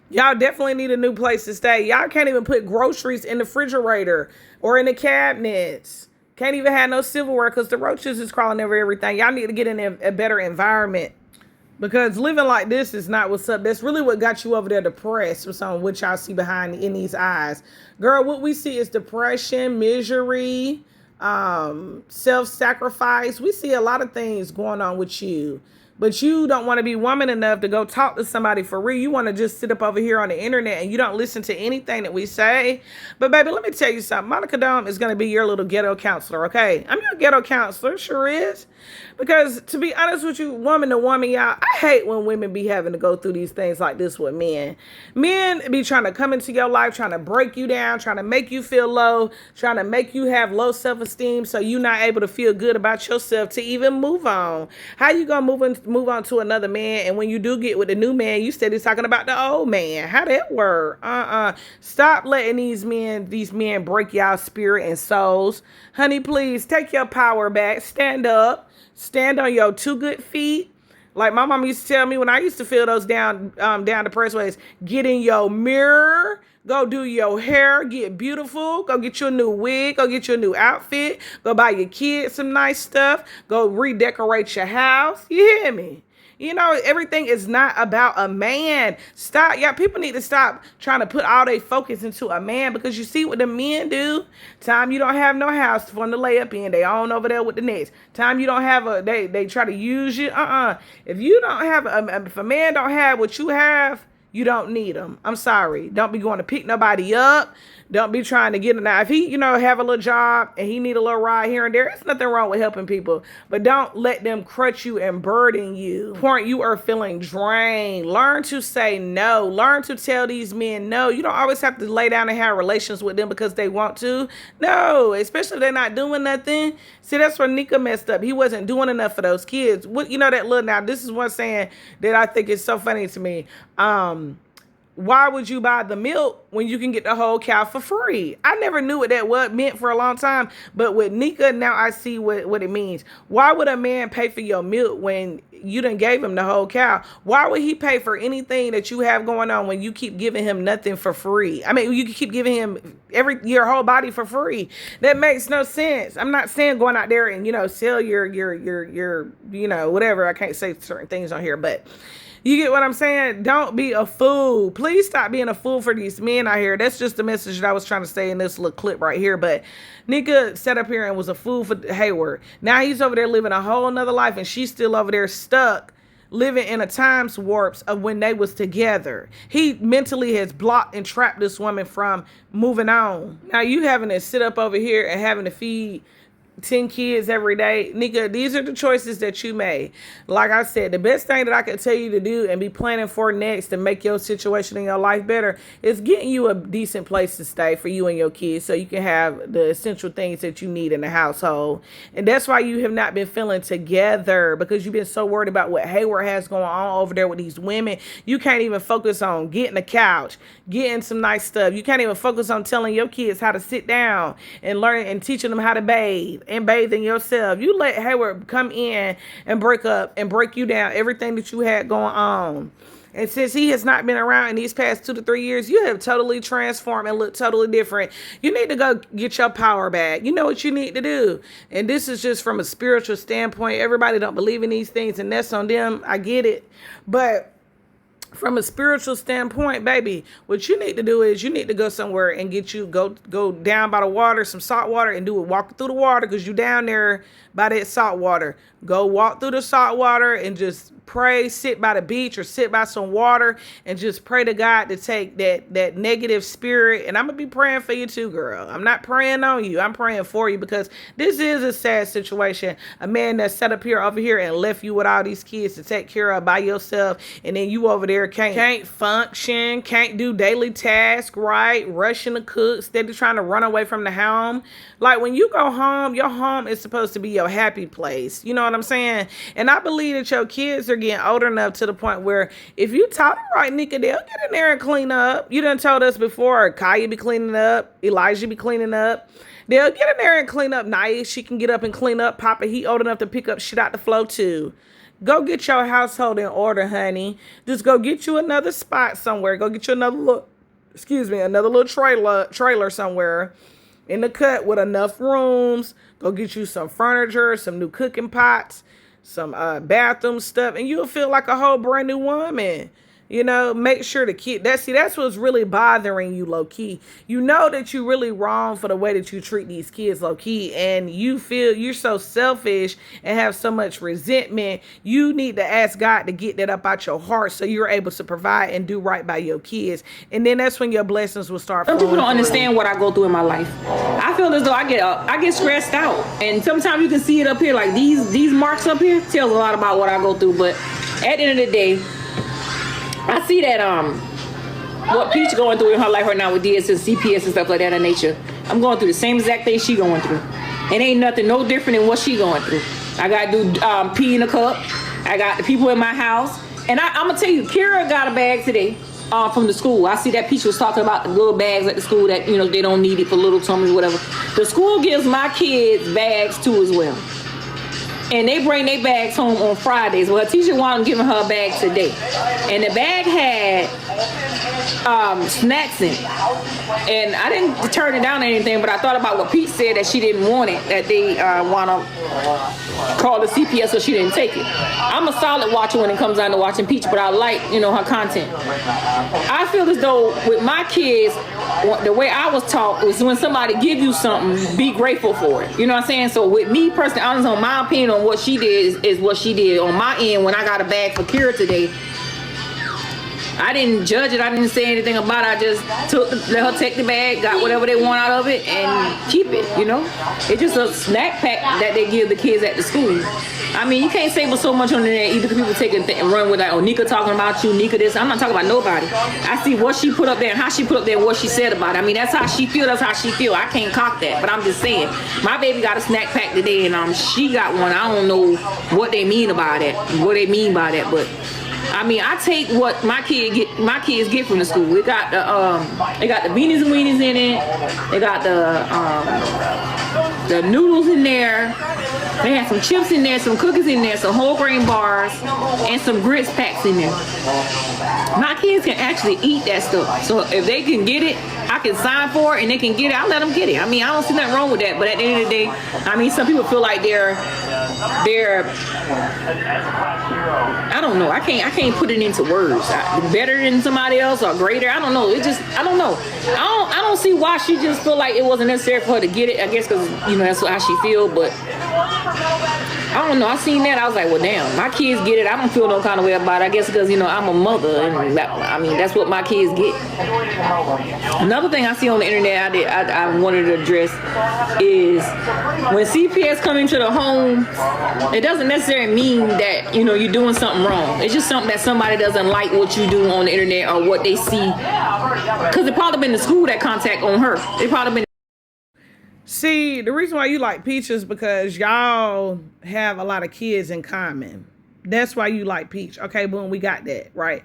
Y'all definitely need a new place to stay. Y'all can't even put groceries in the refrigerator or in the cabinets. Can't even have no silverware because the roaches is crawling over everything. Y'all need to get in a better environment, because living like this is not what's up. That's really what got you over there depressed, or something, what y'all see behind in these eyes. Girl, what we see is depression, misery, self-sacrifice. We see a lot of things going on with you. But you don't want to be woman enough to go talk to somebody for real. You want to just sit up over here on the internet and you don't listen to anything that we say. But baby, let me tell you something. Monica Dome is going to be your little ghetto counselor, okay? I'm your ghetto counselor, sure is. Because to be honest with you, woman to woman, y'all, I hate when women be having to go through these things like this with men. Men be trying to come into your life, trying to break you down, trying to make you feel low, trying to make you have low self-esteem so you're not able to feel good about yourself to even move on. How you going to move on to another man, and when you do get with the new man, you steady talking about the old man? How that work? Stop letting these men break y'all spirit and souls. Honey, please take your power back. Stand up. Stand on your 2 good feet. Like my mom used to tell me when I used to feel those down the press ways, get in your mirror, go do your hair, get beautiful, go get you a new wig, go get you a new outfit, go buy your kids some nice stuff, go redecorate your house. You hear me? You know, everything is not about a man. Stop. Yeah, people need to stop trying to put all their focus into a man, because you see what the men do. Time you don't have no house for them to lay up in, they on over there with the nets. Time you don't have they try to use you. If you don't have, if a man don't have what you have, you don't need them. I'm sorry. Don't be going to pick nobody up. Don't be trying to get him. Now, if he, have a little job and he need a little ride here and there, there's nothing wrong with helping people. But don't let them crutch you and burden you. Point, you are feeling drained. Learn to say no. Learn to tell these men no. You don't always have to lay down and have relations with them because they want to. No, especially if they're not doing nothing. See, that's where Nika messed up. He wasn't doing enough for those kids. What, that little, now this is one saying that I think is so funny to me. Why would you buy the milk when you can get the whole cow for free? I never knew what that meant for a long time. But with Nika, now I see what it means. Why would a man pay for your milk when you done gave him the whole cow? Why would he pay for anything that you have going on when you keep giving him nothing for free? I mean, you keep giving him your whole body for free. That makes no sense. I'm not saying going out there and, sell your whatever. I can't say certain things on here, but you get what I'm saying? Don't be a fool. Please stop being a fool for these men out here. That's just the message that I was trying to say in this little clip right here. But Nika sat up here and was a fool for Hayward. Now he's over there living a whole nother life, and she's still over there stuck living in a times warps of when they was together. He mentally has blocked and trapped this woman from moving on. Now you having to sit up over here and having to feed 10 kids every day. Nika, these are the choices that you made. Like I said, the best thing that I could tell you to do and be planning for next to make your situation in your life better is getting you a decent place to stay for you and your kids so you can have the essential things that you need in the household. And that's why you have not been feeling together, because you've been so worried about what Hayward has going on over there with these women. You can't even focus on getting a couch, getting some nice stuff. You can't even focus on telling your kids how to sit down and learn and teaching them how to bathe and bathing yourself. You let Hayward come in and break you down everything that you had going on. And since he has not been around in these past 2 to 3 years, you have totally transformed and look totally different. You need to go get your power back. You know what you need to do. And this is just from a spiritual standpoint. Everybody don't believe in these things, and that's on them. I get it. But from a spiritual standpoint, baby, what you need to do is you need to go somewhere and go down by the water, some salt water, and walk through the water, because you down there by that salt water. Go walk through the salt water and just pray, sit by the beach or sit by some water and just pray to God to take that negative spirit. And I'm going to be praying for you too, girl. I'm not praying on you. I'm praying for you, because this is a sad situation. A man that sat up here over here and left you with all these kids to take care of by yourself. And then you over there can't function, can't do daily tasks, right? Rushing to cook, steady trying to run away from the home. Like when you go home, your home is supposed to be your happy place. You know what I'm saying? And I believe that your kids are getting older enough to the point where if you taught them right, Nika, they'll get in there and clean up. You done told us before, Kaya be cleaning up, Elijah be cleaning up. They'll get in there and clean up nice. She can get up and clean up. Papa, he old enough to pick up shit out the floor too. Go get your household in order, honey. Just go get you another spot somewhere. Go get you another little trailer somewhere in the cut with enough rooms. Go get you some furniture, some new cooking pots, some bathroom stuff, and you'll feel like a whole brand new woman. Make sure the kid, that's what's really bothering you, low key. You know that you're really wrong for the way that you treat these kids, low key, and you feel you're so selfish and have so much resentment. You need to ask God to get that up out your heart so you're able to provide and do right by your kids. And then that's when your blessings will start flowing. Some people don't understand what I go through in my life. I feel as though I get stressed out. And sometimes you can see it up here, like these marks up here tells a lot about what I go through. But at the end of the day, I see that what Peach going through in her life right now with DSS, CPS and stuff like that in nature. I'm going through the same exact thing she going through. It ain't nothing no different than what she going through. I got to do pee in a cup. I got the people in my house. And I'm going to tell you, Kira got a bag today from the school. I see that Peach was talking about the little bags at the school that, they don't need it for little tummies or whatever. The school gives my kids bags too as well. And they bring their bags home on Fridays. Well, her teacher wanted giving her a bag today. And the bag had snacks in. And I didn't turn it down or anything, but I thought about what Pete said, that she didn't want it, that they want to call the CPS, so she didn't take it. I'm a solid watcher when it comes down to watching Peach, but I like, her content. I feel as though with my kids, the way I was taught was when somebody give you something, be grateful for it. You know what I'm saying? So with me personally, honest on my opinion on what she did is what she did. On my end, when I got a bag for Kira today, I didn't judge it. I didn't say anything about it. I just let her take the bag, got whatever they want out of it, and keep it, It's just a snack pack that they give the kids at the school. I mean, you can't say so much on the internet either, because people take it and run with that. Oh, Nika talking about you, Nika this. I'm not talking about nobody. I see what she put up there and how she put up there and what she said about it. I mean, that's how she feel. That's how she feel. I can't cock that, but I'm just saying. My baby got a snack pack today, and she got one. I don't know what they mean by that, but I mean, I take what my kids get from the school. They got the beanies and weenies in it. They got the noodles in there. They had some chips in there, some cookies in there, some whole grain bars, and some grits packs in there. My kids can actually eat that stuff. So if they can get it, I can sign for it, and they can get it, I'll let them get it. I mean, I don't see nothing wrong with that. But at the end of the day, I mean, some people feel like they're I don't know. I can't put it into words. Better than somebody else or greater. I don't know. I don't know. I don't see why she just feel like it wasn't necessary for her to get it. I guess because that's how she feel. But I don't know. I seen that. I was like, well, damn. My kids get it. I don't feel no kind of way about it. I guess because I'm a mother, and that's what my kids get. Another thing I see on the internet I wanted to address is when CPS come into the home, it doesn't necessarily mean that you're doing something wrong. It's just something that somebody doesn't like what you do on the internet or what they see, because it probably been the school that contact on her. They probably been. See, the reason why you like Peach is because y'all have a lot of kids in common. That's why you like Peach. Okay, boom, we got that, right?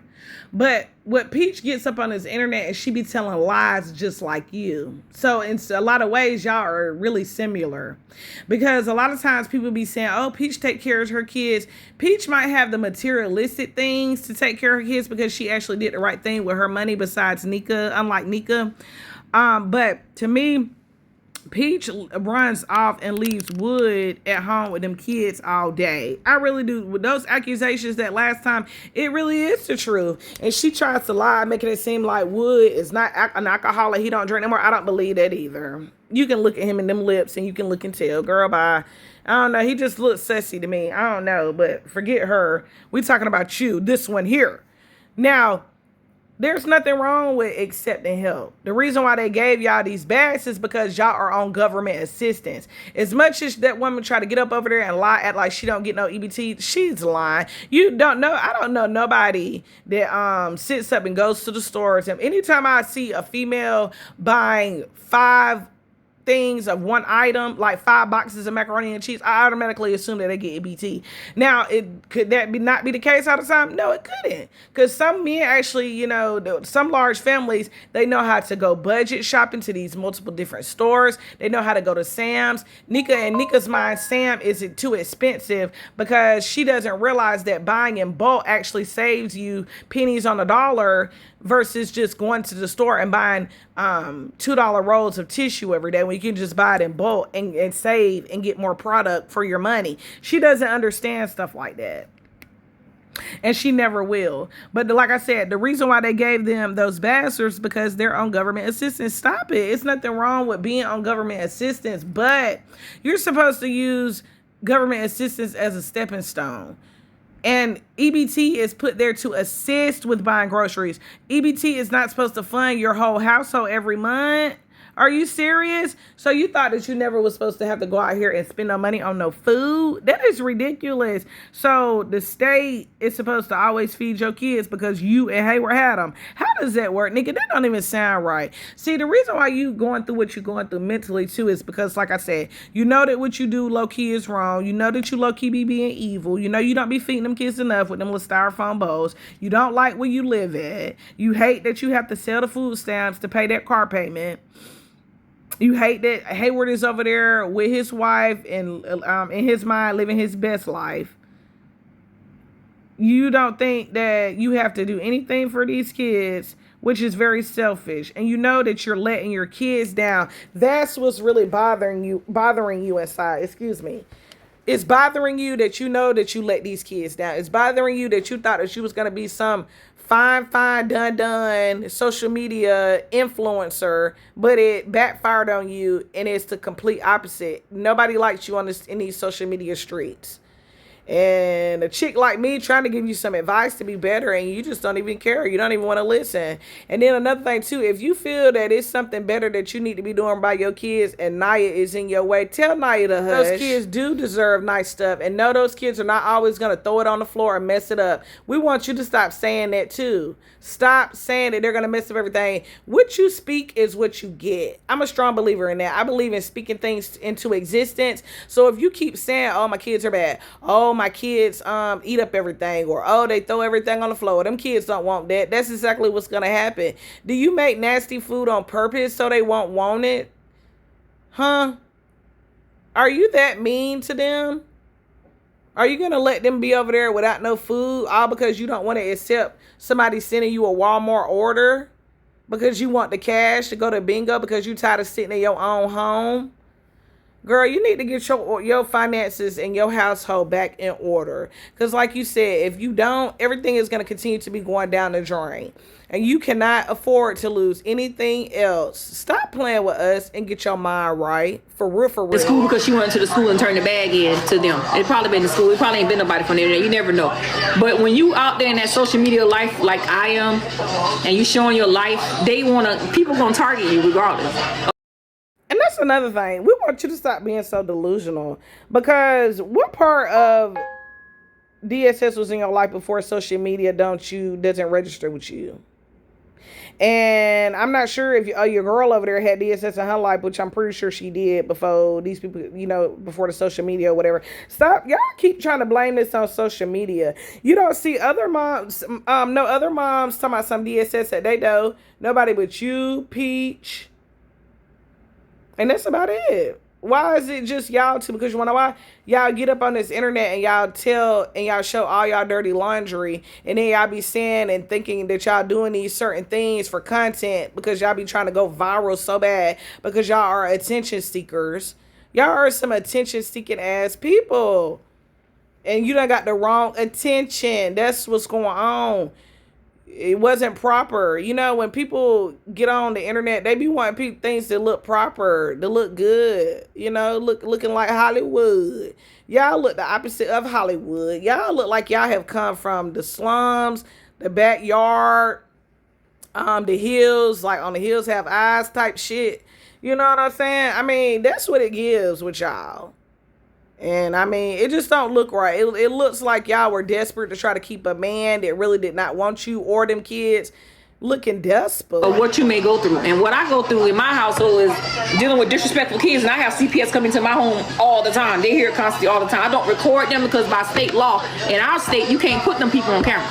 But what Peach gets up on this internet is she be telling lies just like you. So in a lot of ways, y'all are really similar. Because a lot of times people be saying, oh, Peach take care of her kids. Peach might have the materialistic things to take care of her kids because she actually did the right thing with her money besides Nika, unlike Nika. But to me, Peach runs off and leaves Wood at home with them kids all day. I really do. With those accusations that last time, it really is the truth. And she tries to lie, making it seem like Wood is not an alcoholic. He don't drink no more. I don't believe that either. You can look at him in them lips and you can look and tell. Girl, bye. I don't know. He just looks sussy to me. I don't know. But forget her. We talking about you. This one here. Now, there's nothing wrong with accepting help. The reason why they gave y'all these bags is because y'all are on government assistance. As much as that woman try to get up over there and lie, act like she don't get no EBT, she's lying. You don't know. I don't know nobody that sits up and goes to the stores. And anytime I see a female buying 5 things of one item, like 5 boxes of macaroni and cheese, I automatically assume that they get EBT. Now, could that not be the case all the time? No, it couldn't. Because some men actually, some large families, they know how to go budget shopping to these multiple different stores. They know how to go to Sam's. Nika's mind, Sam isn't too expensive because she doesn't realize that buying in bulk actually saves you pennies on the dollar versus just going to the store and buying $2 rolls of tissue every day when you can just buy it in bulk and save and get more product for your money. She doesn't understand stuff like that. And she never will. But like I said, the reason why they gave them those bastards because they're on government assistance. Stop it. It's nothing wrong with being on government assistance, but you're supposed to use government assistance as a stepping stone. And EBT is put there to assist with buying groceries. EBT is not supposed to fund your whole household every month. Are you serious? So you thought that you never was supposed to have to go out here and spend no money on no food? That is ridiculous. So the state is supposed to always feed your kids because you and Hayward had them. How does that work, nigga? That don't even sound right. See, the reason why you going through what you're going through mentally too is because, like I said, you know that what you do low-key is wrong. You know that you low-key be being evil. You know you don't be feeding them kids enough with them little styrofoam bowls. You don't like where you live at. You hate that you have to sell the food stamps to pay that car payment. You hate that Hayward is over there with his wife and in his mind living his best life. You don't think that you have to do anything for these kids, which is very selfish. And you know that you're letting your kids down. That's what's really bothering you inside. Excuse me. It's bothering you that you know that you let these kids down. It's bothering you that you thought that you was going to be some fine, done social media influencer, but it backfired on you, and it's the complete opposite. Nobody likes you in these social media streets. And a chick like me trying to give you some advice to be better, and you just don't even care. You don't even want to listen. And then another thing too, if you feel that it's something better that you need to be doing by your kids and Naya is in your way, tell Naya to hush. Those kids do deserve nice stuff, and no, those kids are not always going to throw it on the floor and mess it up. We want you to stop saying that too. Stop saying that they're going to mess up everything. What you speak is what you get. I'm a strong believer in that. I believe in speaking things into existence. So if you keep saying, oh, my kids are bad, oh, my kids eat up everything, or oh, they throw everything on the floor, them kids don't want that, that's exactly what's gonna happen. Do you make nasty food on purpose so they won't want it? Huh? Are you that mean to them? Are you gonna let them be over there without no food, all because you don't want to accept somebody sending you a Walmart order, because you want the cash to go to bingo, because you tired of sitting in your own home? Girl, you need to get your finances and your household back in order. Because like you said, if you don't, everything is going to continue to be going down the drain. And you cannot afford to lose anything else. Stop playing with us and get your mind right. For real, for real. The school, because she went to the school and turned the bag in to them. It probably been the school. It probably ain't been nobody from the internet. You never know. But when you out there in that social media life like I am, and you showing your life, people going to target you regardless. And that's another thing. We want you to stop being so delusional. Because what part of DSS was in your life before social media doesn't register with you? And I'm not sure if your girl over there had DSS in her life, which I'm pretty sure she did before these people, before the social media or whatever. Stop. Y'all keep trying to blame this on social media. You don't see other moms, no other moms talking about some DSS that they do. Nobody but you, Peach. And that's about it. Why is it just y'all two? Because you wanna know why? Y'all get up on this internet and y'all show all y'all dirty laundry, and then y'all be saying and thinking that y'all doing these certain things for content because y'all be trying to go viral so bad because y'all are attention seekers. Y'all are some attention seeking ass people. And you done got the wrong attention. That's what's going on. It wasn't proper. When people get on the internet, they be wanting things to look proper, to look good, looking like Hollywood. Y'all look the opposite of Hollywood. Y'all look like y'all have come from the slums, the backyard, the hills, like on the hills have eyes type shit. You know what I'm saying? I mean, that's what it gives with y'all. And I mean, it just don't look right. It looks like y'all were desperate to try to keep a man that really did not want you or them kids looking desperate. What you may go through. And what I go through in my household is dealing with disrespectful kids. And I have CPS coming to my home all the time. They hear it constantly all the time. I don't record them because by state law, in our state, you can't put them people on camera.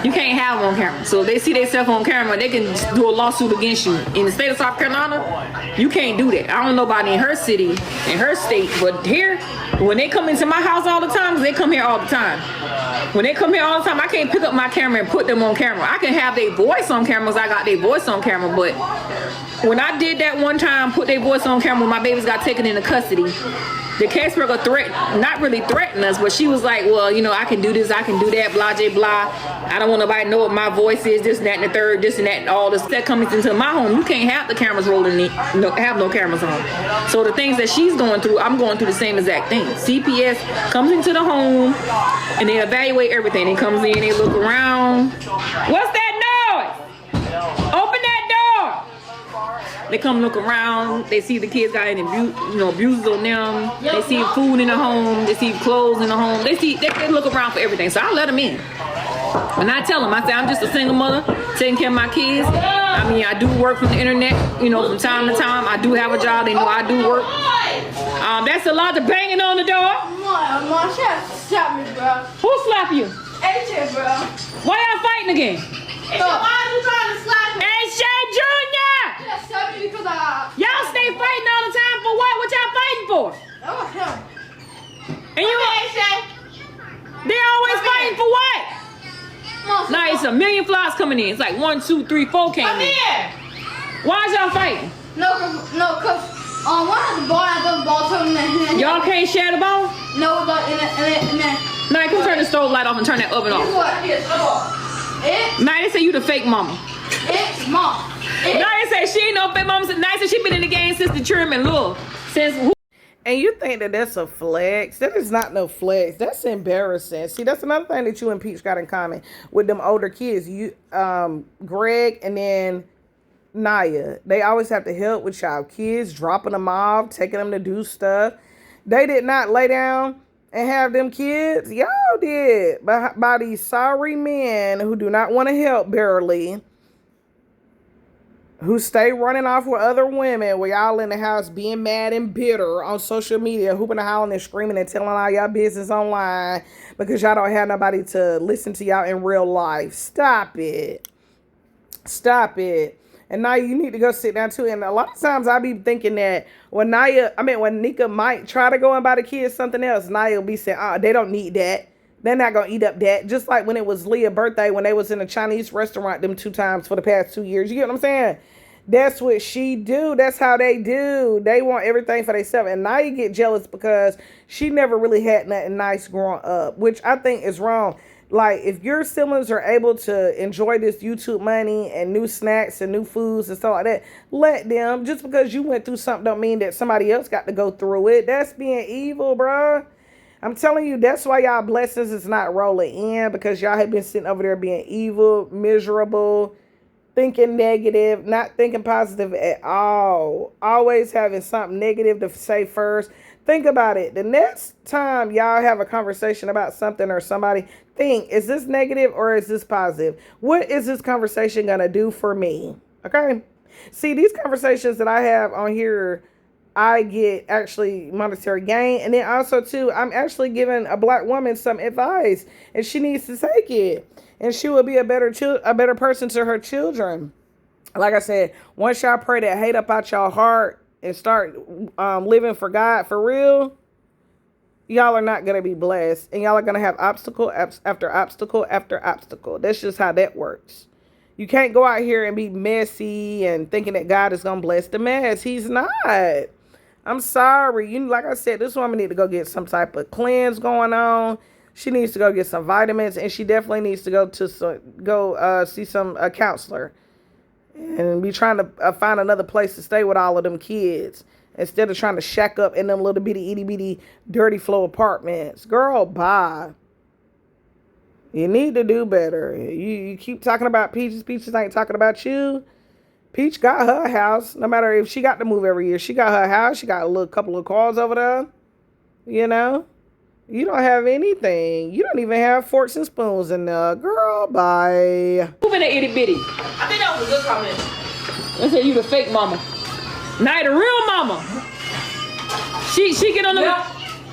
You can't have them on camera. So if they see themselves on camera, they can do a lawsuit against you. In the state of South Carolina, you can't do that. I don't know about in her city, in her state, but here, when they come into my house all the time, they come here all the time. When they come here all the time, I can't pick up my camera and put them on camera. I can have their voice on camera because I got their voice on camera, but when I did that one time, put their voice on camera when my babies got taken into custody, the caseworker not really threatened us, but she was like, well, I can do this, I can do that, blah, blah, blah. I don't want nobody to know what my voice is, this and that and the third, this and that and all this. That comes into my home. You can't have the cameras rolling, have no cameras on. So the things that she's going through, I'm going through the same exact thing. CPS comes into the home and they evaluate everything. They comes in, they look around. What's that noise? Open that door. They come look around. They see the kids got any abuses on them. They see food in the home. They see clothes in the home. They look around for everything. So I let them in. And I tell them, I say, I'm just a single mother taking care of my kids. I mean, I do work from the internet, from time to time. I do have a job. They know I do work. That's a lot of banging on the door. Mom, she had to slap me, bro. Who slapped you? AJ, bro. Why y'all fighting again? Why are you trying to slap me? AJ Jr. She slapped me because Y'all stay fighting all the time for what? What y'all fighting for? that was him. And you, AJ. they always fighting for what? million flies coming in. It's like 1, 2, 3, 4 came Come in. here. Why is y'all fighting? No, cause one has the ball and the ball turned in. Y'all can't share the ball? No, but in the. Nah, come turn the stove light off and turn that oven off. What? Nah, they say you the fake mama. It's mom. Nah, they say she ain't no fake mama. Nah, they say she been in the game since the trim and little. Since who? And you think that that's a flex? That is not no flex. That's embarrassing. See, that's another thing that you and Peach got in common with them older kids. You, Greg, and then Naya. They always have to help with y'all kids, dropping them off, taking them to do stuff. They did not lay down and have them kids. Y'all did. By these sorry men who do not want to help barely, who stay running off with other women while y'all in the house being mad and bitter on social media, hooping and howling and screaming and telling all y'all business online because y'all don't have nobody to listen to y'all in real life. Stop it. Stop it. And now you need to go sit down too. And a lot of times I be thinking that when Nika might try to go and buy the kids something else, Naya will be saying, they don't need that. They're not going to eat up that. Just like when it was Leah's birthday, when they was in a Chinese restaurant them 2 times for the past 2 years. You get what I'm saying? That's what she do. That's how they do. They want everything for themselves. And now you get jealous because she never really had nothing nice growing up, which I think is wrong. Like, if your siblings are able to enjoy this YouTube money and new snacks and new foods and stuff like that, let them. Just because you went through something don't mean that somebody else got to go through it. That's being evil, bruh. I'm telling you, that's why y'all blessings is not rolling in, because y'all have been sitting over there being evil, miserable, thinking negative, not thinking positive at all. Always having something negative to say first. Think about it. The next time y'all have a conversation about something or somebody, think, is this negative or is this positive? What is this conversation going to do for me? Okay? See, these conversations that I have on here, I get actually monetary gain. And then also, too, I'm actually giving a black woman some advice, and she needs to take it. And she will be a better person to her children. Like I said, once y'all pray that hate up out y'all heart and start living for God for real, y'all are not going to be blessed. And y'all are going to have obstacle after obstacle after obstacle. That's just how that works. You can't go out here and be messy and thinking that God is going to bless the mess. He's not. I'm sorry. Like I said, this woman need to go get some type of cleanse going on. She needs to go get some vitamins, and she definitely needs to go see some counselor, and be trying to find another place to stay with all of them kids instead of trying to shack up in them little bitty itty bitty dirty flow apartments. Girl, bye. You need to do better. You keep talking about Peaches. Peaches ain't talking about you. Peach got her house. No matter if she got to move every year, she got her house. She got a little couple of cars over there. You know. You don't have anything. You don't even have forks and spoons in there. Girl, bye. Moving the itty bitty. I think that was a good comment. They say you the fake mama. Now the real mama. She get on the. Yeah.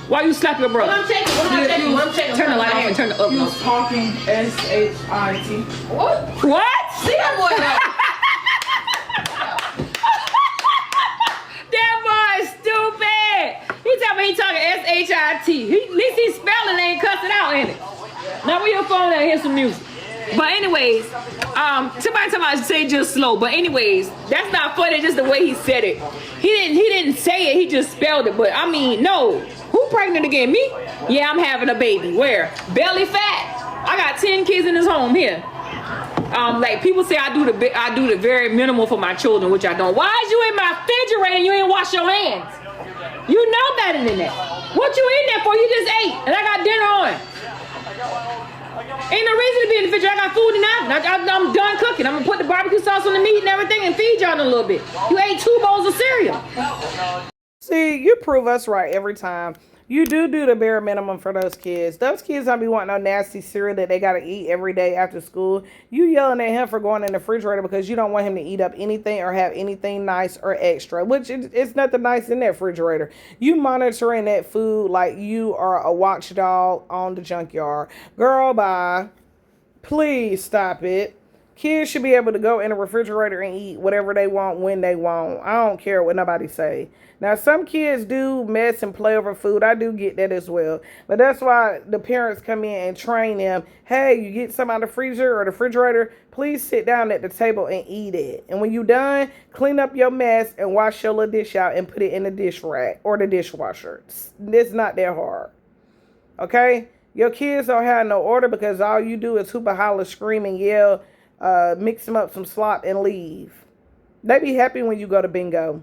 Why you slap your brother? What I'm taking. Turn the light off and turn the oven He was off. talking S-H-I-T. What? What? See that boy now. That boy is stupid. He talking S-H-I-T. At least he's spelling ain't cussing out in it. Now with your phone and hear some music. But anyways, somebody tell me say just slow. But anyways, that's not funny, just the way he said it. He didn't say it, he just spelled it. But I mean, no. Who pregnant again? Me? Yeah, I'm having a baby. Where? Belly fat. I got 10 kids in this home here. Like people say I do the very minimal for my children, which I don't. Why is you in my refrigerator and you ain't wash your hands? You know better than that. What you in there for? You just ate, and I got dinner on. Ain't no reason to be in the refrigerator. I got food now. I'm done cooking. I'm gonna put the barbecue sauce on the meat and everything and feed y'all in a little bit. You ate 2 bowls of cereal. See, you prove us right every time. You do the bare minimum for those kids. Those kids don't be wanting no nasty cereal that they got to eat every day after school. You yelling at him for going in the refrigerator because you don't want him to eat up anything or have anything nice or extra, which it's nothing nice in that refrigerator. You monitoring that food like you are a watchdog on the junkyard. Girl, bye. Please stop it. Kids should be able to go in the refrigerator and eat whatever they want when they want. I don't care what nobody say. Now, some kids do mess and play over food. I do get that as well. But that's why the parents come in and train them. Hey, you get some out of the freezer or the refrigerator, please sit down at the table and eat it. And when you're done, clean up your mess and wash your little dish out and put it in the dish rack or the dishwasher. It's not that hard. Okay? Your kids don't have no order because all you do is hoop and holler, scream and yell, mix them up some slop and leave. They be happy when you go to bingo.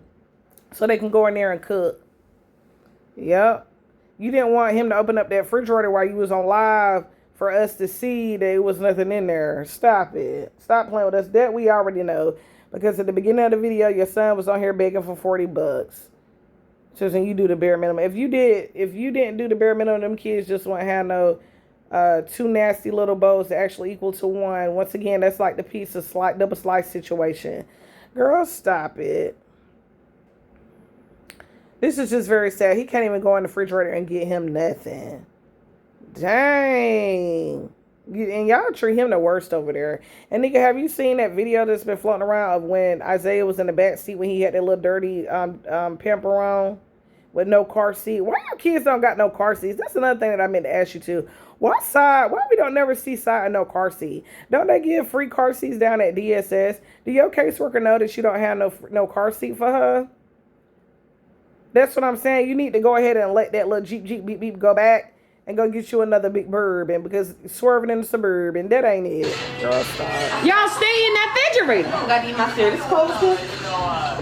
So they can go in there and cook. Yep. You didn't want him to open up that refrigerator while you was on live for us to see that there was nothing in there. Stop it. Stop playing with us. That we already know. Because at the beginning of the video, your son was on here begging for $40. So then you do the bare minimum. If you didn't do the bare minimum, them kids just won't have no two nasty little bowls that actually equal to one. Once again, that's like the pizza double slice situation. Girl, stop it. This is just very sad. He can't even go in the refrigerator and get him nothing. Dang. And y'all treat him the worst over there. And Nika, have you seen that video that's been floating around of when Isaiah was in the back seat when he had that little dirty pamper on with no car seat? Why your kids don't got no car seats? That's another thing that I meant to ask you too. Why we don't never see side and no car seat? Don't they give free car seats down at DSS? Do your caseworker know that you don't have no car seat for her? That's what I'm saying. You need to go ahead and let that little Jeep beep beep go back and go get you another big Bourbon because swerving in the Suburban, that ain't it. Girl, stop. Y'all stay in that refrigerator. I gotta eat my cereal. It's cold too.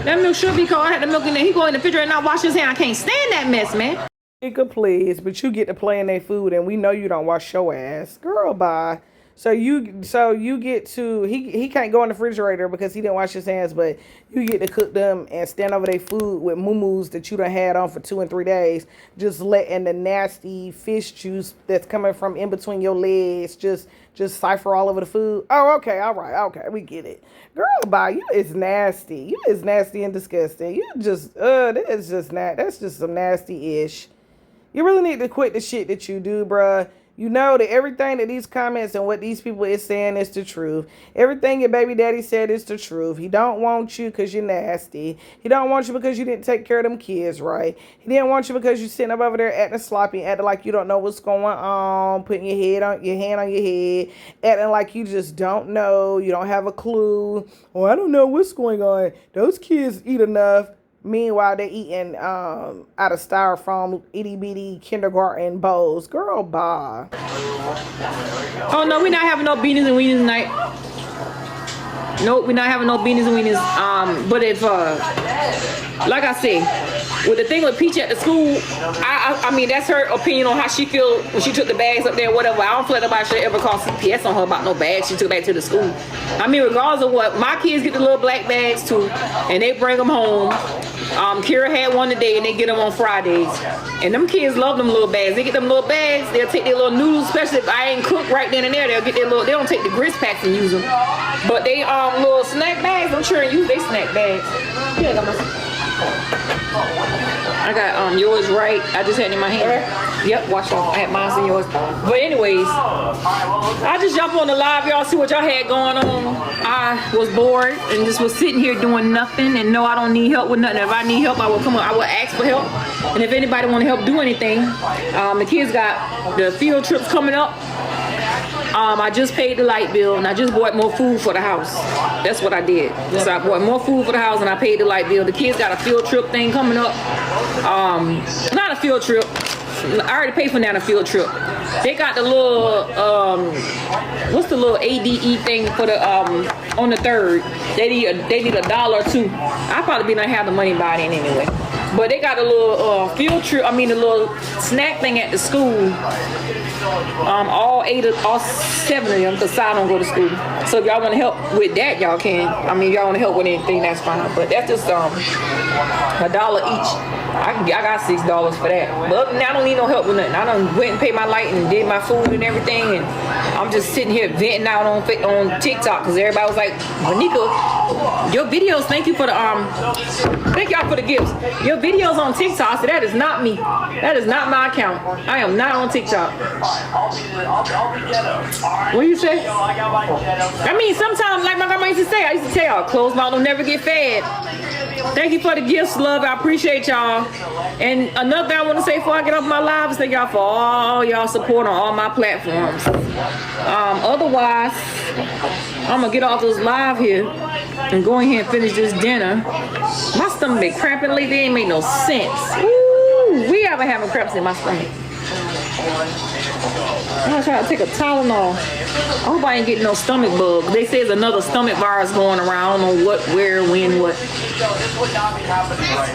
That milk should be cold. I had the milk in there. He go in the refrigerator and not wash his hand. I can't stand that mess, man. Nika, please, but you get to play in their food and we know you don't wash your ass. Girl, bye. So you get to, he can't go in the refrigerator because he didn't wash his hands, but you get to cook them and stand over their food with moo-moos that you done had on for 2 and 3 days, just letting the nasty fish juice that's coming from in between your legs just cipher all over the food. Oh, okay, all right, okay, we get it. Girl, bye, you is nasty. You is nasty and disgusting. You just, that's just some nasty-ish. You really need to quit the shit that you do, bruh. You know that everything that these comments and what these people is saying is the truth. Everything your baby daddy said is the truth. He don't want you because you're nasty. He don't want you because you didn't take care of them kids right. He didn't want you because you're sitting up over there acting sloppy, acting like you don't know what's going on, putting your hand on your head, acting like you just don't know, you don't have a clue. Oh, I don't know what's going on. Those kids eat enough. Meanwhile, they eating out of styrofoam, itty-bitty kindergarten bowls. Girl, bye. Oh, no, we're not having no beanies and weenies tonight. Nope, we're not having no beanies and weenies. But if, like I said, with the thing with Peach at the school, I mean, that's her opinion on how she feel when she took the bags up there, whatever. I don't feel like nobody should ever call CPS on her about no bags she took back to the school. I mean, regardless of what, my kids get the little black bags too, and they bring them home. Kira had one today, and they get them on Fridays. And them kids love them little bags. They get them little bags. They'll take their little noodles, especially if I ain't cooked right then and there. They'll get their little. They don't take the grist packs and use them, but they little snack bags. I'm sure use they snack bags. Yeah, I got yours right. I just had it in my hand. Yep, watch off. I had mine and yours. But anyways, I just jumped on the live, y'all see what y'all had going on. I was bored and just was sitting here doing nothing, and no, I don't need help with nothing. If I need help, I will come up. I will ask for help. And if anybody want to help do anything, the kids got the field trips coming up. I just paid the light bill and I just bought more food for the house. That's what I did. So I bought more food for the house and I paid the light bill. The kids got a field trip thing coming up. Not a field trip. I already paid for that a field trip. They got the little what's the little ADE thing for the on the 3rd. They need $1 or $2. I probably be not have the money by then anyway. But they got a little field trip. I mean, a little snack thing at the school. All 7 of them, because I don't go to school. So if y'all want to help with that, y'all can. I mean, y'all want to help with anything, that's fine. But that's just $1 each. I got $6 for that. But I don't need no help with nothing. I done went and paid my light and did my food and everything, and I'm just sitting here venting out on TikTok because everybody was like, Nika, your videos. Thank you for the thank y'all for the gifts. Your videos on TikTok. So that is not me. That is not my account. I am not on TikTok. What do you say? I mean, sometimes, like my grandma used to say, I used to tell y'all, closed mouth don't never get fed. Thank you for the gifts, love. I appreciate y'all. And another thing I want to say before I get off my live is thank y'all for all y'all support on all my platforms. Otherwise, I'm gonna get off this live here and go in here and finish this dinner. My stomach been cramping lately. It ain't make no sense. Ooh, we ever having cramps in my stomach. I'm gonna try to take a Tylenol. I hope I ain't getting no stomach bug. They say there's another stomach virus going around. I don't know what, where, when, what.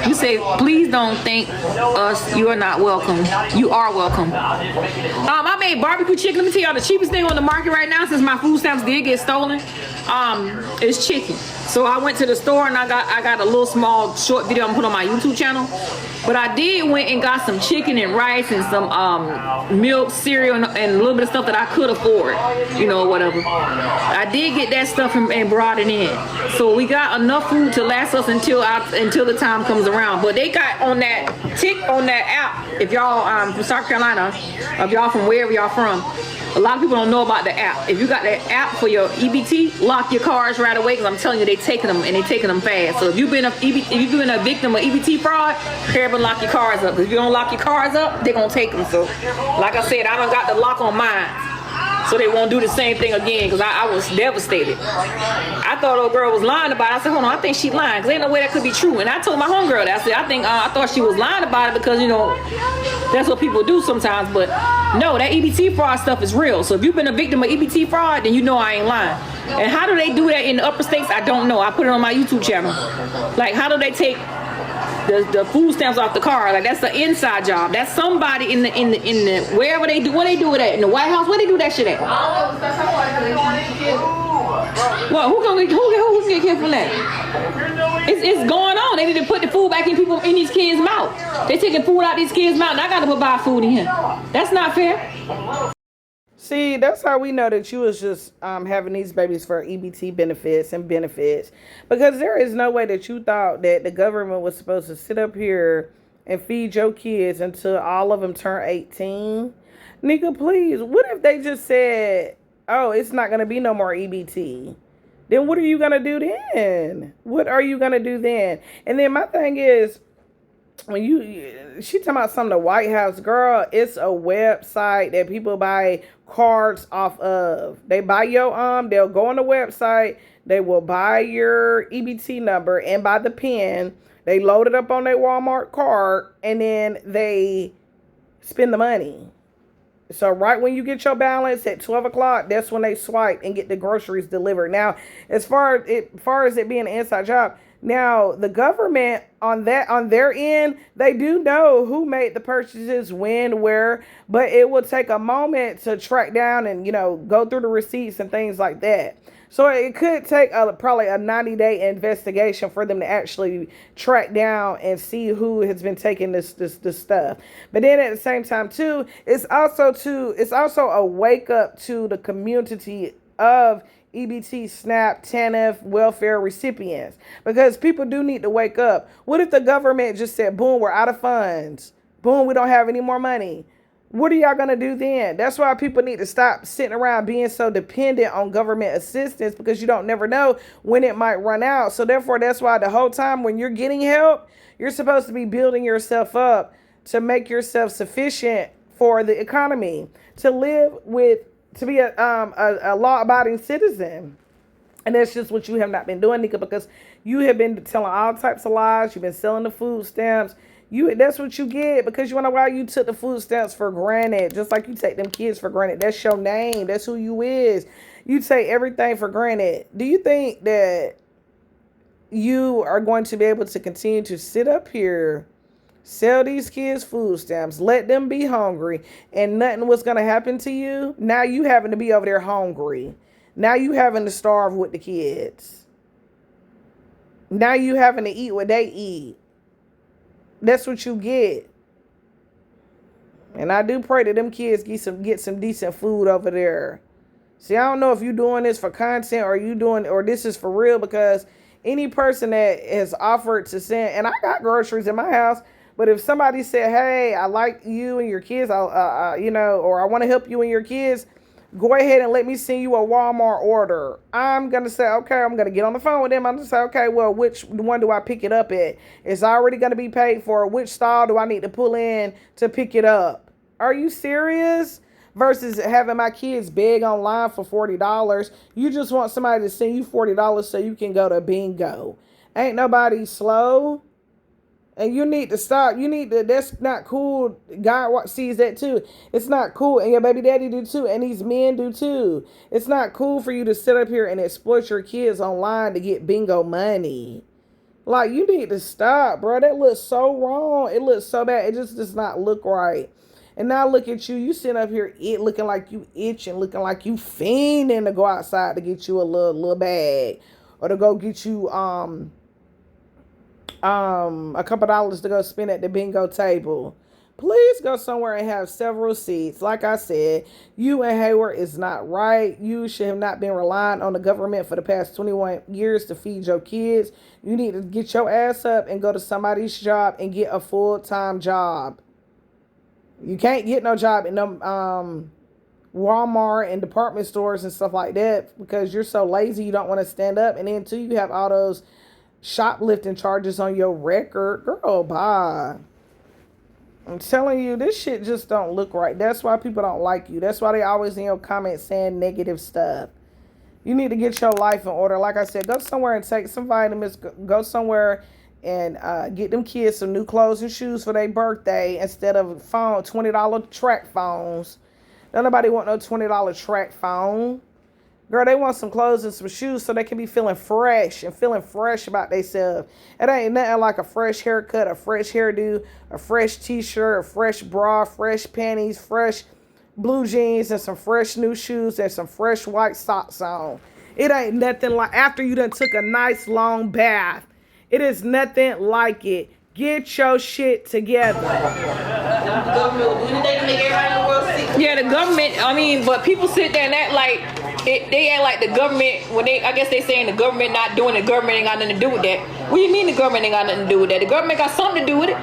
You say, please don't thank us. You are not welcome. You are welcome. I made barbecue chicken. Let me tell y'all the cheapest thing on the market right now, since my food stamps did get stolen, is chicken. So I went to the store and I got a little small short video I'm put on my YouTube channel. But I did went and got some chicken and rice and some milk, cereal, and a little bit of stuff that I could afford, you know, whatever. I did get that stuff and brought it in. So we got enough food to last us until the time comes around. But they got on that app, if y'all from South Carolina, if y'all from wherever y'all from, a lot of people don't know about the app. If you got that app for your EBT, lock your cars right away, because I'm telling you, they taking them and they taking them fast. So if you've been a victim of EBT fraud, hurry up and lock your cars up. If you don't lock your cars up, they're gonna take them. So, like I said, I done got the lock on mine, so they won't do the same thing again, because I was devastated. I thought old girl was lying about it. I said, hold on, I think she lying, because ain't no way that could be true. And I told my homegirl that. I said, I thought she was lying about it, because, you know, that's what people do sometimes. But no, that EBT fraud stuff is real. So if you've been a victim of EBT fraud, then you know I ain't lying. And how do they do that in the upper states? I don't know. I put it on my YouTube channel. Like, how do they take the food stamps off the car? Like, that's the inside job. That's somebody in the wherever they do, what they do with that in the White House, where they do that shit at? Well, who can get killed from that? It's going on. They need to put the food back in these kids' mouth. They taking food out these kids' mouth, and I gotta put buy food in here. That's not fair. See, that's how we know that you was just having these babies for EBT benefits, because there is no way that you thought that the government was supposed to sit up here and feed your kids until all of them turn 18. Nika, please, what if they just said, oh, it's not going to be no more EBT? Then what are you going to do then? And then my thing is, when she talking about some of the White House, girl, it's a website that people buy cards off of. They buy your they'll go on the website, they will buy your EBT number and buy the pin, they load it up on their Walmart card, and then they spend the money. So right when you get your balance at 12 o'clock, that's when they swipe and get the groceries delivered. Now, as far as it being an inside job, now the government on their end, they do know who made the purchases, when, where, but it will take a moment to track down and, you know, go through the receipts and things like that. So it could take probably a 90-day investigation for them to actually track down and see who has been taking this stuff. But then at the same time too, it's also a wake up to the community of EBT, SNAP, TANF, welfare recipients, because people do need to wake up. What if the government just said, boom, we're out of funds. Boom, we don't have any more money. What are y'all going to do then? That's why people need to stop sitting around being so dependent on government assistance, because you don't never know when it might run out. So therefore, that's why the whole time when you're getting help, you're supposed to be building yourself up to make yourself sufficient for the economy, to be a law-abiding citizen. And that's just what you have not been doing, Nika, because you have been telling all types of lies. You've been selling the food stamps. That's what you get, because you wonder why you took the food stamps for granted, just like you take them kids for granted. That's your name. That's who you is. You take everything for granted. Do you think that you are going to be able to continue to sit up here, sell these kids food stamps, let them be hungry, and nothing was going to happen to you? Now you having to be over there hungry. Now you having to starve with the kids. Now you having to eat what they eat. That's what you get. And I do pray that them kids get some decent food over there. See, I don't know if you're doing this for content or this is for real, because any person that has offered to send, and I got groceries in my house, But if somebody said, hey, I like you and your kids, or I want to help you and your kids, go ahead and let me send you a Walmart order. I'm going to say, okay, I'm going to get on the phone with them. I'm going to say, okay, well, which one do I pick it up at? It's already going to be paid for. Which stall do I need to pull in to pick it up? Are you serious? Versus having my kids beg online for $40. You just want somebody to send you $40 so you can go to bingo. Ain't nobody slow. And you need to stop. That's not cool. God sees that too. It's not cool. And your baby daddy do too. And these men do too. It's not cool for you to sit up here and exploit your kids online to get bingo money. Like, you need to stop, bro. That looks so wrong. It looks so bad. It just does not look right. And now look at you. You sitting up here looking like you itching, looking like you fiending to go outside to get you a little bag. Or to go get you a couple dollars to go spend at the bingo table. Please go somewhere and have several seats. Like I said, you and Hayward is not right. You should have not been relying on the government for the past 21 years to feed your kids. You need to get your ass up and go to somebody's job and get a full-time job. You can't get no job in them Walmart and department stores and stuff like that because you're so lazy you don't want to stand up. And then, too, you have all those shoplifting charges on your record. Girl, bye. I'm telling you, this shit just don't look right. That's why people don't like you. That's why they always in your comments saying negative stuff. You need to get your life in order. Like I said, go somewhere and take some vitamins. Go somewhere and get them kids some new clothes and shoes for their birthday instead of $20 track phones. Don't nobody want no $20 track phone. Girl, they want some clothes and some shoes so they can be feeling fresh about themselves. It ain't nothing like a fresh haircut, a fresh hairdo, a fresh t-shirt, a fresh bra, fresh panties, fresh blue jeans, and some fresh new shoes and some fresh white socks on. It ain't nothing like after you done took a nice long bath. It is nothing like it. Get your shit together. Yeah, the government, but people sit there and act like, they act like the government, I guess they saying the government not doing it, the government ain't got nothing to do with that. What do you mean the government ain't got nothing to do with that? The government got something to do with it.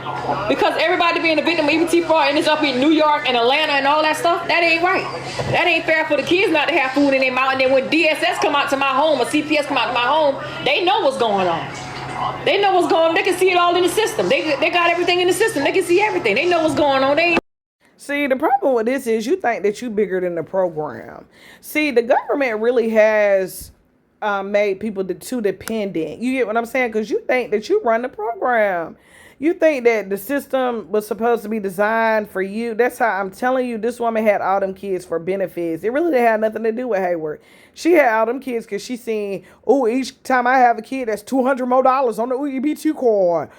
Because everybody being a victim of EBT fraud and it's up in New York and Atlanta and all that stuff, that ain't right. That ain't fair for the kids not to have food in their mouth. And then when DSS come out to my home or CPS come out to my home, they know what's going on. They know what's going on. They can see it all in the system. They got everything in the system. They can see everything. They know what's going on. See, the problem with this is you think that you bigger than the program. See, the government really has made people too dependent. You get what I'm saying? Because you think that you run the program. You think that the system was supposed to be designed for you. That's how I'm telling you, this woman had all them kids for benefits. It really had nothing to do with Hayward. She had all them kids because she seen, each time I have a kid, that's $200 more on the EBT card.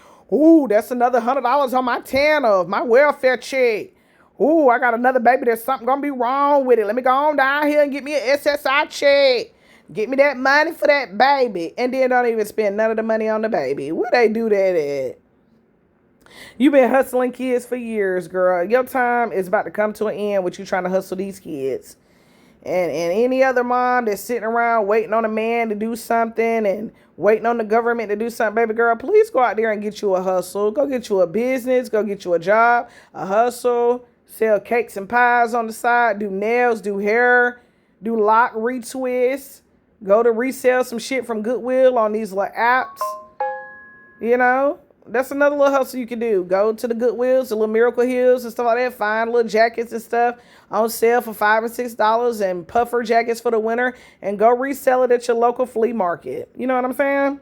That's another $100 on my TANF, my welfare check. I got another baby. There's something going to be wrong with it. Let me go on down here and get me an SSI check. Get me that money for that baby. And then don't even spend none of the money on the baby. Where they do that at? You've been hustling kids for years, girl. Your time is about to come to an end with you trying to hustle these kids. And any other mom that's sitting around waiting on a man to do something and waiting on the government to do something, baby girl, please go out there and get you a hustle. Go get you a business. Go get you a job, a hustle. Sell cakes and pies on the side. Do nails, do hair, do lock retwists. Go to resell some shit from Goodwill on these little apps. You know, that's another little hustle you can do. Go to the Goodwills, the little Miracle Hills and stuff like that. Find little jackets and stuff on sale for $5 and $6 and puffer jackets for the winter and go resell it at your local flea market. You know what I'm saying?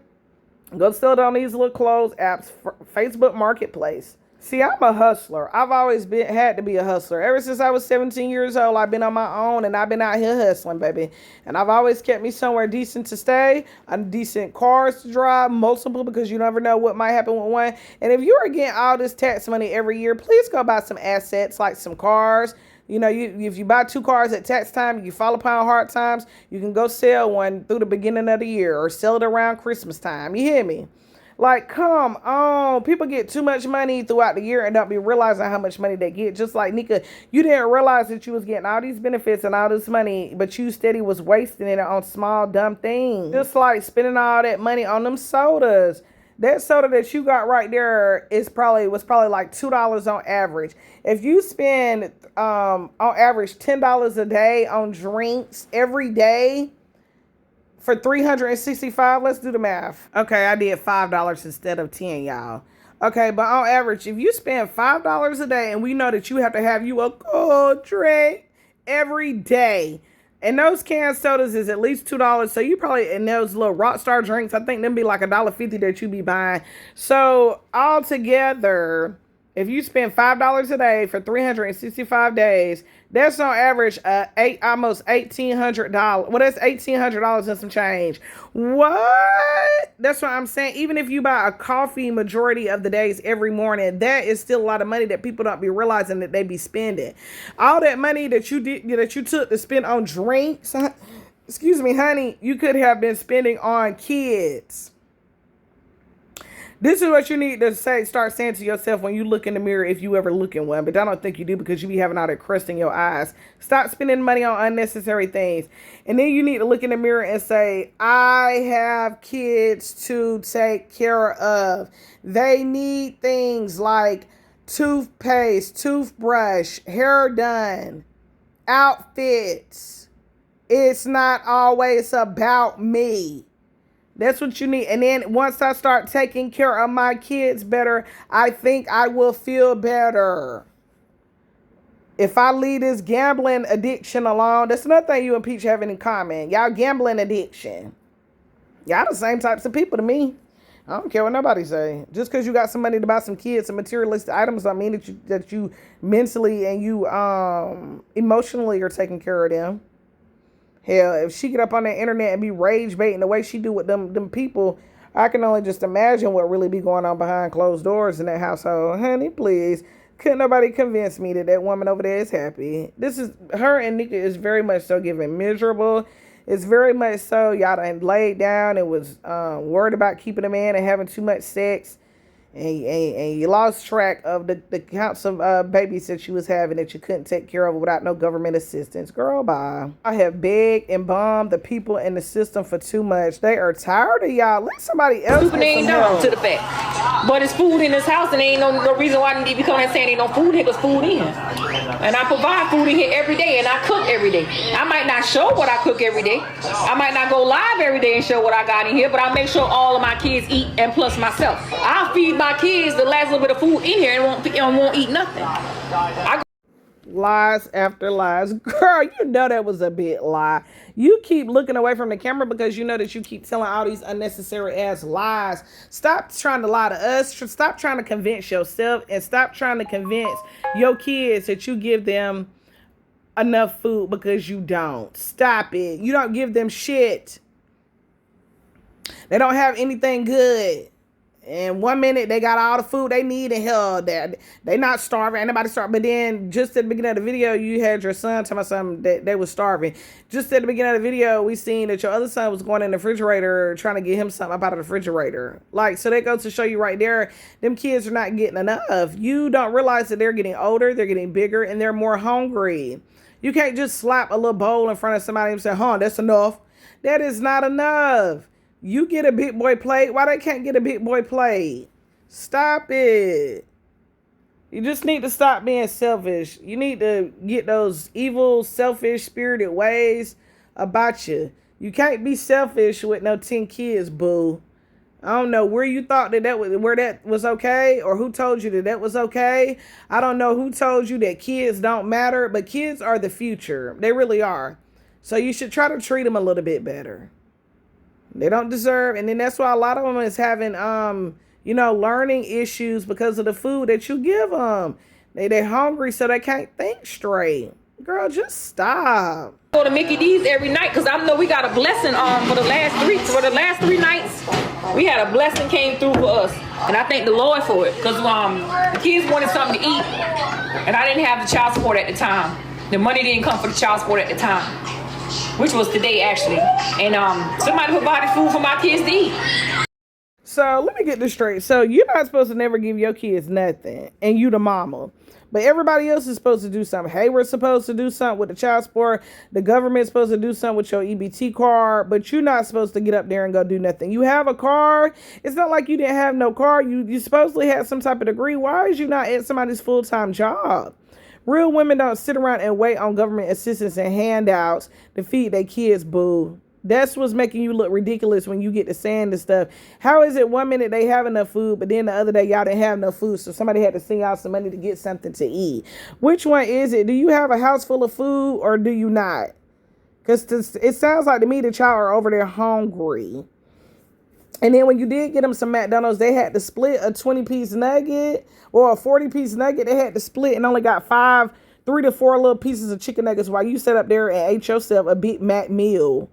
Go sell it on these little clothes apps, Facebook Marketplace. See, I'm a hustler. I've always had to be a hustler. Ever since I was 17 years old, I've been on my own and I've been out here hustling, baby. And I've always kept me somewhere decent to stay, decent cars to drive, multiple, because you never know what might happen with one. And if you are getting all this tax money every year, please go buy some assets like some cars. You know, if you buy 2 cars at tax time, you fall upon hard times, you can go sell one through the beginning of the year or sell it around Christmas time. You hear me? Like, come on. People get too much money throughout the year and don't be realizing how much money they get. Just like Nika, you didn't realize that you was getting all these benefits and all this money, but you steady was wasting it on small, dumb things. Just like spending all that money on them sodas. That soda that you got right there was probably like $2 on average. If you spend on average $10 a day on drinks every day for 365, let's do the math. Okay, I did $5 instead of 10, y'all. Okay, but on average, if you spend $5 a day, and we know that you have to have you a cold drink every day, and those canned sodas is at least $2. So you probably, and those little Rockstar drinks, I think them be like $1.50 that you be buying. So altogether, if you spend $5 a day for 365 days, that's on average almost $1,800. Well, that's $1,800 and some change. What? That's what I'm saying. Even if you buy a coffee majority of the days every morning, that is still a lot of money that people don't be realizing that they be spending. All that money that you took to spend on drinks, excuse me, honey, you could have been spending on kids. This is what you need to start saying to yourself when you look in the mirror, if you ever look in one. But I don't think you do, because you be having all that crust in your eyes. Stop spending money on unnecessary things. And then you need to look in the mirror and say, I have kids to take care of. They need things like toothpaste, toothbrush, hair done, outfits. It's not always about me. That's what you need. And then once I start taking care of my kids better, I think I will feel better. If I leave this gambling addiction alone, that's another thing you and Peach have in common. Y'all gambling addiction. Y'all the same types of people to me. I don't care what nobody say. Just because you got some money to buy some kids and materialistic items don't mean that you mentally and you emotionally are taking care of them. Hell, if she get up on the internet and be rage baiting the way she do with them people, I can only just imagine what really be going on behind closed doors in that household. Honey, please. Couldn't nobody convince me that woman over there is happy. This is, her and Nika is very much so giving miserable. It's very much so y'all done laid down and was worried about keeping a man and having too much sex. And you lost track of the counts of babies that you was having that you couldn't take care of without no government assistance. Girl, bye. I have begged and bombed the people in the system for too much. They are tired of y'all. Let somebody else get some help. To the fact. But it's food in this house, and ain't no reason why I need to be coming and saying ain't no food here, because food in. And I provide food in here every day, and I cook every day. I might not show what I cook every day. I might not go live every day and show what I got in here, but I make sure all of my kids eat, and plus myself. I'll feed my kids the last little bit of food in here and won't eat nothing. Lies after lies. Girl, you know that was a big lie. You keep looking away from the camera because you know that you keep telling all these unnecessary ass lies. Stop trying to lie to us. Stop trying to convince yourself, and stop trying to convince your kids that you give them enough food, because you don't. Stop it. You don't give them shit. They don't have anything good. And 1 minute they got all the food they need, and hell, they not starving. Anybody starving. But then just at the beginning of the video, you had your son tell me something that they was starving. Just at the beginning of the video, we seen that your other son was going in the refrigerator trying to get him something up out of the refrigerator. Like, so that goes to show you right there, them kids are not getting enough. You don't realize that they're getting older, they're getting bigger, and they're more hungry. You can't just slap a little bowl in front of somebody and say, that's enough. That is not enough. You get a big boy plate. Why they can't get a big boy plate? Stop it. You just need to stop being selfish. You need to get those evil, selfish, spirited ways about you. You can't be selfish with no 10 kids, boo. I don't know where you thought where that was okay, or who told you that was okay. I don't know who told you that kids don't matter, but kids are the future. They really are. So you should try to treat them a little bit better. They don't deserve, and then that's why a lot of them is having, learning issues because of the food that you give them. They're hungry, so they can't think straight. Girl, just stop. Go to Mickey D's every night, because I know we got a blessing for the last three nights. We had a blessing came through for us, and I thank the Lord for it, because the kids wanted something to eat, and I didn't have the child support at the time. The money didn't come for the child support at the time, which was today actually, and somebody provided food for my kids to eat. So let me get this straight. So you're not supposed to never give your kids nothing, and you the mama. But everybody else is supposed to do something. Hayward's supposed to do something with the child support. The government's supposed to do something with your EBT card. But you're not supposed to get up there and go do nothing. You have a car. It's not like you didn't have no car. You supposedly had some type of degree. Why is you not at somebody's full-time job? Real women don't sit around and wait on government assistance and handouts to feed their kids, boo. That's what's making you look ridiculous when you get to saying this stuff. How is it 1 minute they have enough food, but then the other day y'all didn't have enough food, so somebody had to send y'all some money to get something to eat? Which one is it? Do you have a house full of food or do you not? Because it sounds like to me that y'all are over there hungry. And then when you did get them some McDonald's, they had to split a 20-piece nugget or a 40-piece nugget. They had to split and only got 3 to 4 little pieces of chicken nuggets while you sat up there and ate yourself a Big Mac meal.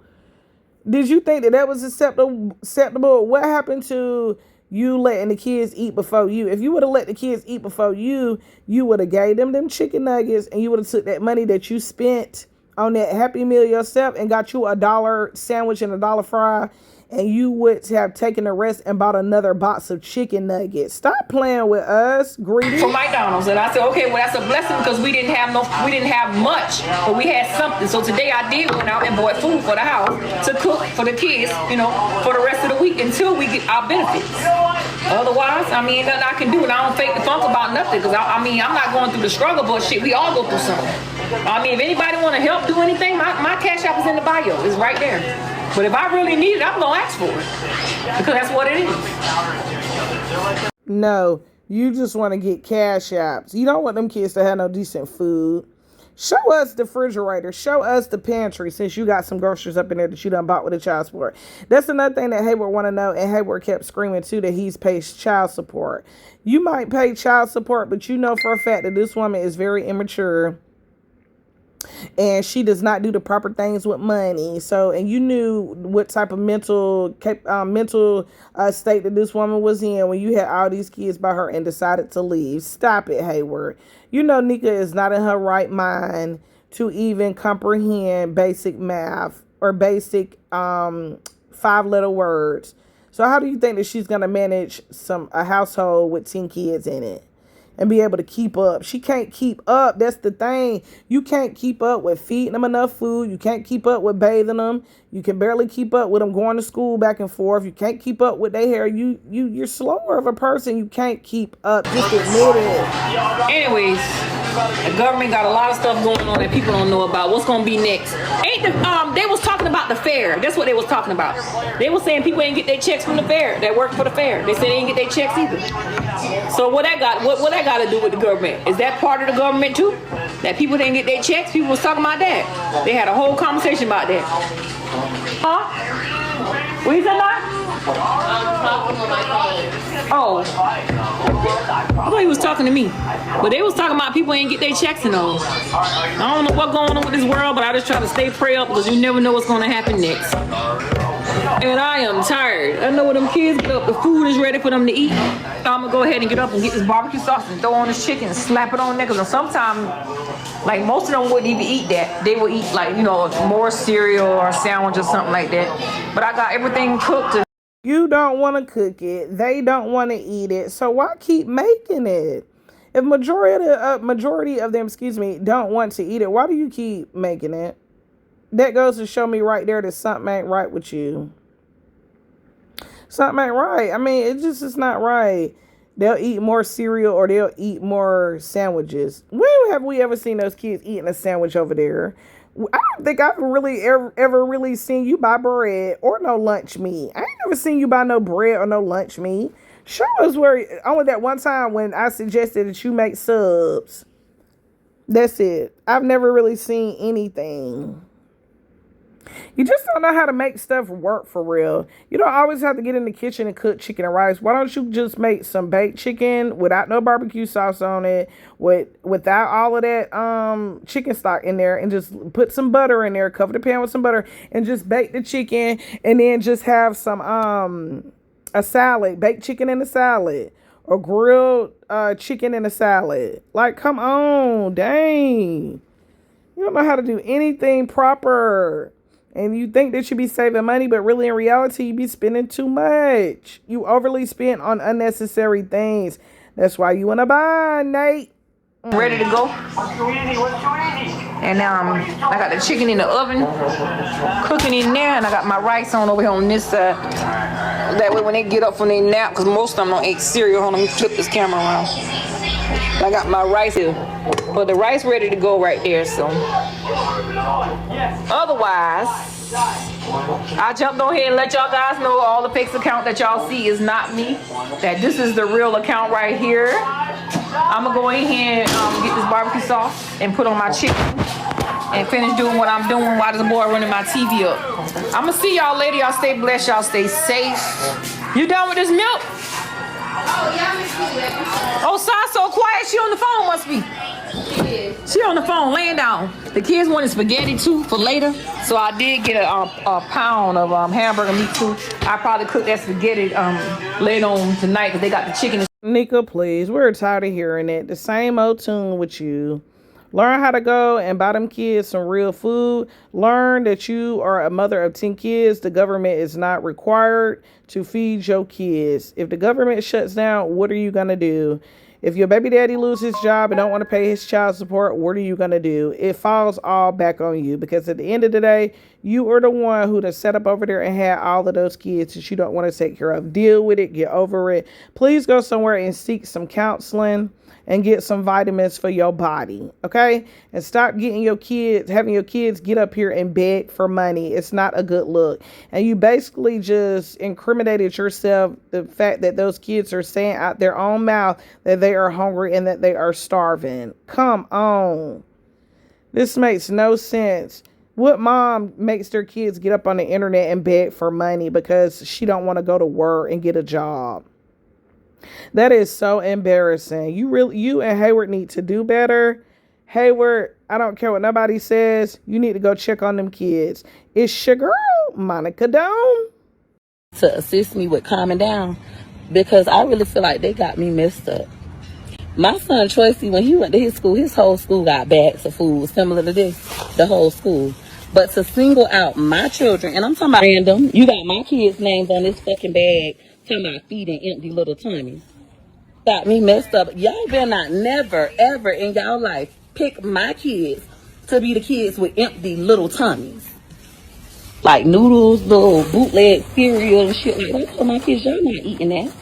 Did you think that was acceptable? What happened to you letting the kids eat before you? If you would have let the kids eat before you would have gave them chicken nuggets, and you would have took that money that you spent on that Happy Meal yourself and got you $1 sandwich and $1 fry, and you would have taken the rest and bought another box of chicken nuggets. Stop playing with us, greedy. For McDonald's, and I said, okay, well that's a blessing because we didn't have much, but we had something. So today I did went out and bought food for the house to cook for the kids, for the rest of the week until we get our benefits. Otherwise, ain't nothing I can do, and I don't fake the funk about nothing because I'm not going through the struggle, but shit, we all go through something. If anybody want to help do anything, my cash app is in the bio. It's right there. But if I really need it, I'm going to ask for it. Because that's what it is. No, you just want to get cash apps. You don't want them kids to have no decent food. Show us the refrigerator. Show us the pantry since you got some groceries up in there that you done bought with the child support. That's another thing that Hayward want to know. And Hayward kept screaming too that he's paid child support. You might pay child support, but you know for a fact that this woman is very immature. And she does not do the proper things with money. So, and you knew what type of mental state that this woman was in when you had all these kids by her and decided to leave. Stop it, Hayward. You know Nika is not in her right mind to even comprehend basic math or basic 5-letter words. So how do you think that she's going to manage a household with 10 kids in it? And be able to keep up. She can't keep up. That's the thing. You can't keep up with feeding them enough food. You can't keep up with bathing them. You can barely keep up with them going to school back and forth. You can't keep up with their hair. You're slower of a person. You can't keep up. Just admit it. Anyways, the government got a lot of stuff going on that people don't know about. What's gonna be next? They was talking about the fair. That's what they was talking about. They was saying people ain't get their checks from the fair. That work for the fair. They said they ain't get their checks either. So what that got to do with the government? Is that part of the government too? That people didn't get their checks? People was talking about that. They had a whole conversation about that. Huh? What you said, Doc? Oh. I thought he was talking to me. But they was talking about people ain't get their checks and all. I don't know what's going on with this world, but I just try to stay prayed up because you never know what's going to happen next. And I am tired. I know when them kids get up, the food is ready for them to eat. I'm going to go ahead and get up and get this barbecue sauce and throw on this chicken and slap it on there. Because sometimes, like most of them wouldn't even eat that. They will eat like, more cereal or a sandwich or something like that. But I got everything cooked. You don't want to cook it. They don't want to eat it. So why keep making it? If majority of them, don't want to eat it, why do you keep making it? That goes to show me right there that something ain't right with you. Something ain't right. It's not right. They'll eat more cereal or they'll eat more sandwiches. When have we ever seen those kids eating a sandwich over there? I don't think I've really ever really seen you buy bread or no lunch meat. I ain't never seen you buy no bread or no lunch meat. Show us where, only that one time when I suggested that you make subs. That's it. I've never really seen anything. You just don't know how to make stuff work for real. You don't always have to get in the kitchen and cook chicken and rice. Why don't you just make some baked chicken without no barbecue sauce on it, without all of that chicken stock in there, and just put some butter in there, cover the pan with some butter, and just bake the chicken, and then just have some a salad, baked chicken in a salad, or grilled chicken in a salad. Like, come on, dang. You don't know how to do anything proper. And you think that you be saving money, but really in reality, you be spending too much. You overly spend on unnecessary things. That's why you want to buy, Nate. Ready to go. And I got the chicken in the oven, cooking in there, and I got my rice on over here on this side. That way when they get up from their nap, because most of them don't eat cereal, hold on, let me flip this camera around. I got my rice here. But the rice ready to go right there, so. Otherwise, I jumped on here and let y'all guys know all the fake account that y'all see is not me. That this is the real account right here. I'm gonna go in here and get this barbecue sauce and put on my chicken and finish doing what I'm doing while this boy running my TV up. I'm gonna see y'all later. Y'all stay blessed. Y'all stay safe. You done with this milk? Oh, Sai so quiet. She on the phone, must be. She on the phone, laying down. The kids wanted spaghetti too for later, so I did get a pound of hamburger meat too. I probably cook that spaghetti later on tonight because they got the chicken. Nika, please. We're tired of hearing it. The same old tune with you. Learn how to go and buy them kids some real food. Learn that you are a mother of 10 kids. The government is not required to feed your kids. If the government shuts down, what are you going to do? If your baby daddy loses his job and don't want to pay his child support, what are you going to do? It falls all back on you because at the end of the day, you are the one who done set up over there and had all of those kids that you don't want to take care of. Deal with it. Get over it. Please go somewhere and seek some counseling and get some vitamins for your body, okay? And stop having your kids get up here and beg for money. It's not a good look. And you basically just incriminated yourself, the fact that those kids are saying out their own mouth that they are hungry and that they are starving. Come on. This makes no sense. What mom makes their kids get up on the internet and beg for money because she don't want to go to work and get a job? That is so embarrassing. You and Hayward need to do better. Hayward, I don't care what nobody says. You need to go check on them kids. It's your girl, Monica Dome. To assist me with calming down because I really feel like they got me messed up. My son Tracy, when he went to his school, his whole school got bags of food similar to this, the whole school. But to single out my children, and I'm talking about random, you got my kids' names on this fucking bag, talking about feeding empty little tummies. Got me messed up. Y'all better not never, ever in y'all life pick my kids to be the kids with empty little tummies. Like noodles, little bootleg cereal and shit like that. I told my kids, y'all not eating that.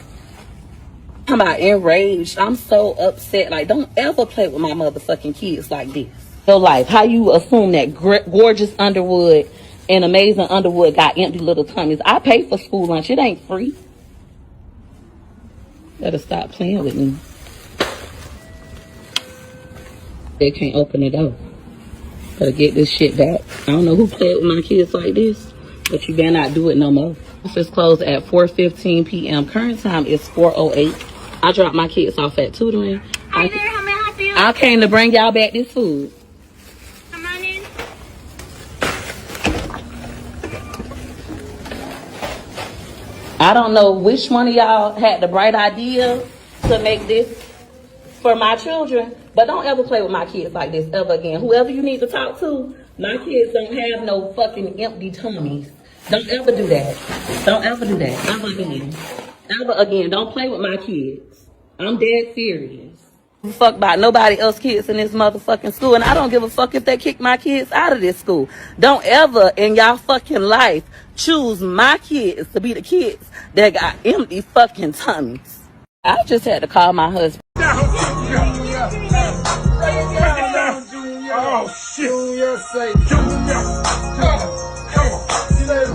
I'm about enraged. I'm so upset. Like, don't ever play with my motherfucking kids like this. Your life, how you assume that gorgeous Underwood and amazing Underwood got empty little tummies? I pay for school lunch. It ain't free. Better stop playing with me. They can't open it up. Better get this shit back. I don't know who played with my kids like this, but you better not do it no more. Office closed at 4:15 p.m. Current time is 4:08. I dropped my kids off at tutoring. Hi there, how may I help you? I came to bring y'all back this food. Come on in. I don't know which one of y'all had the bright idea to make this for my children, but don't ever play with my kids like this ever again. Whoever you need to talk to, my kids don't have no fucking empty tummies. Don't ever do that. Don't ever do that. Ever again. Ever again. Don't play with my kids. I'm dead serious. Fuck about nobody else kids in this motherfucking school, and I don't give a fuck if they kick my kids out of this school. Don't ever in y'all fucking life choose my kids to be the kids that got empty fucking tummies. I just had to call my husband. Oh shit! Junior, say Junior. Come on. See you later,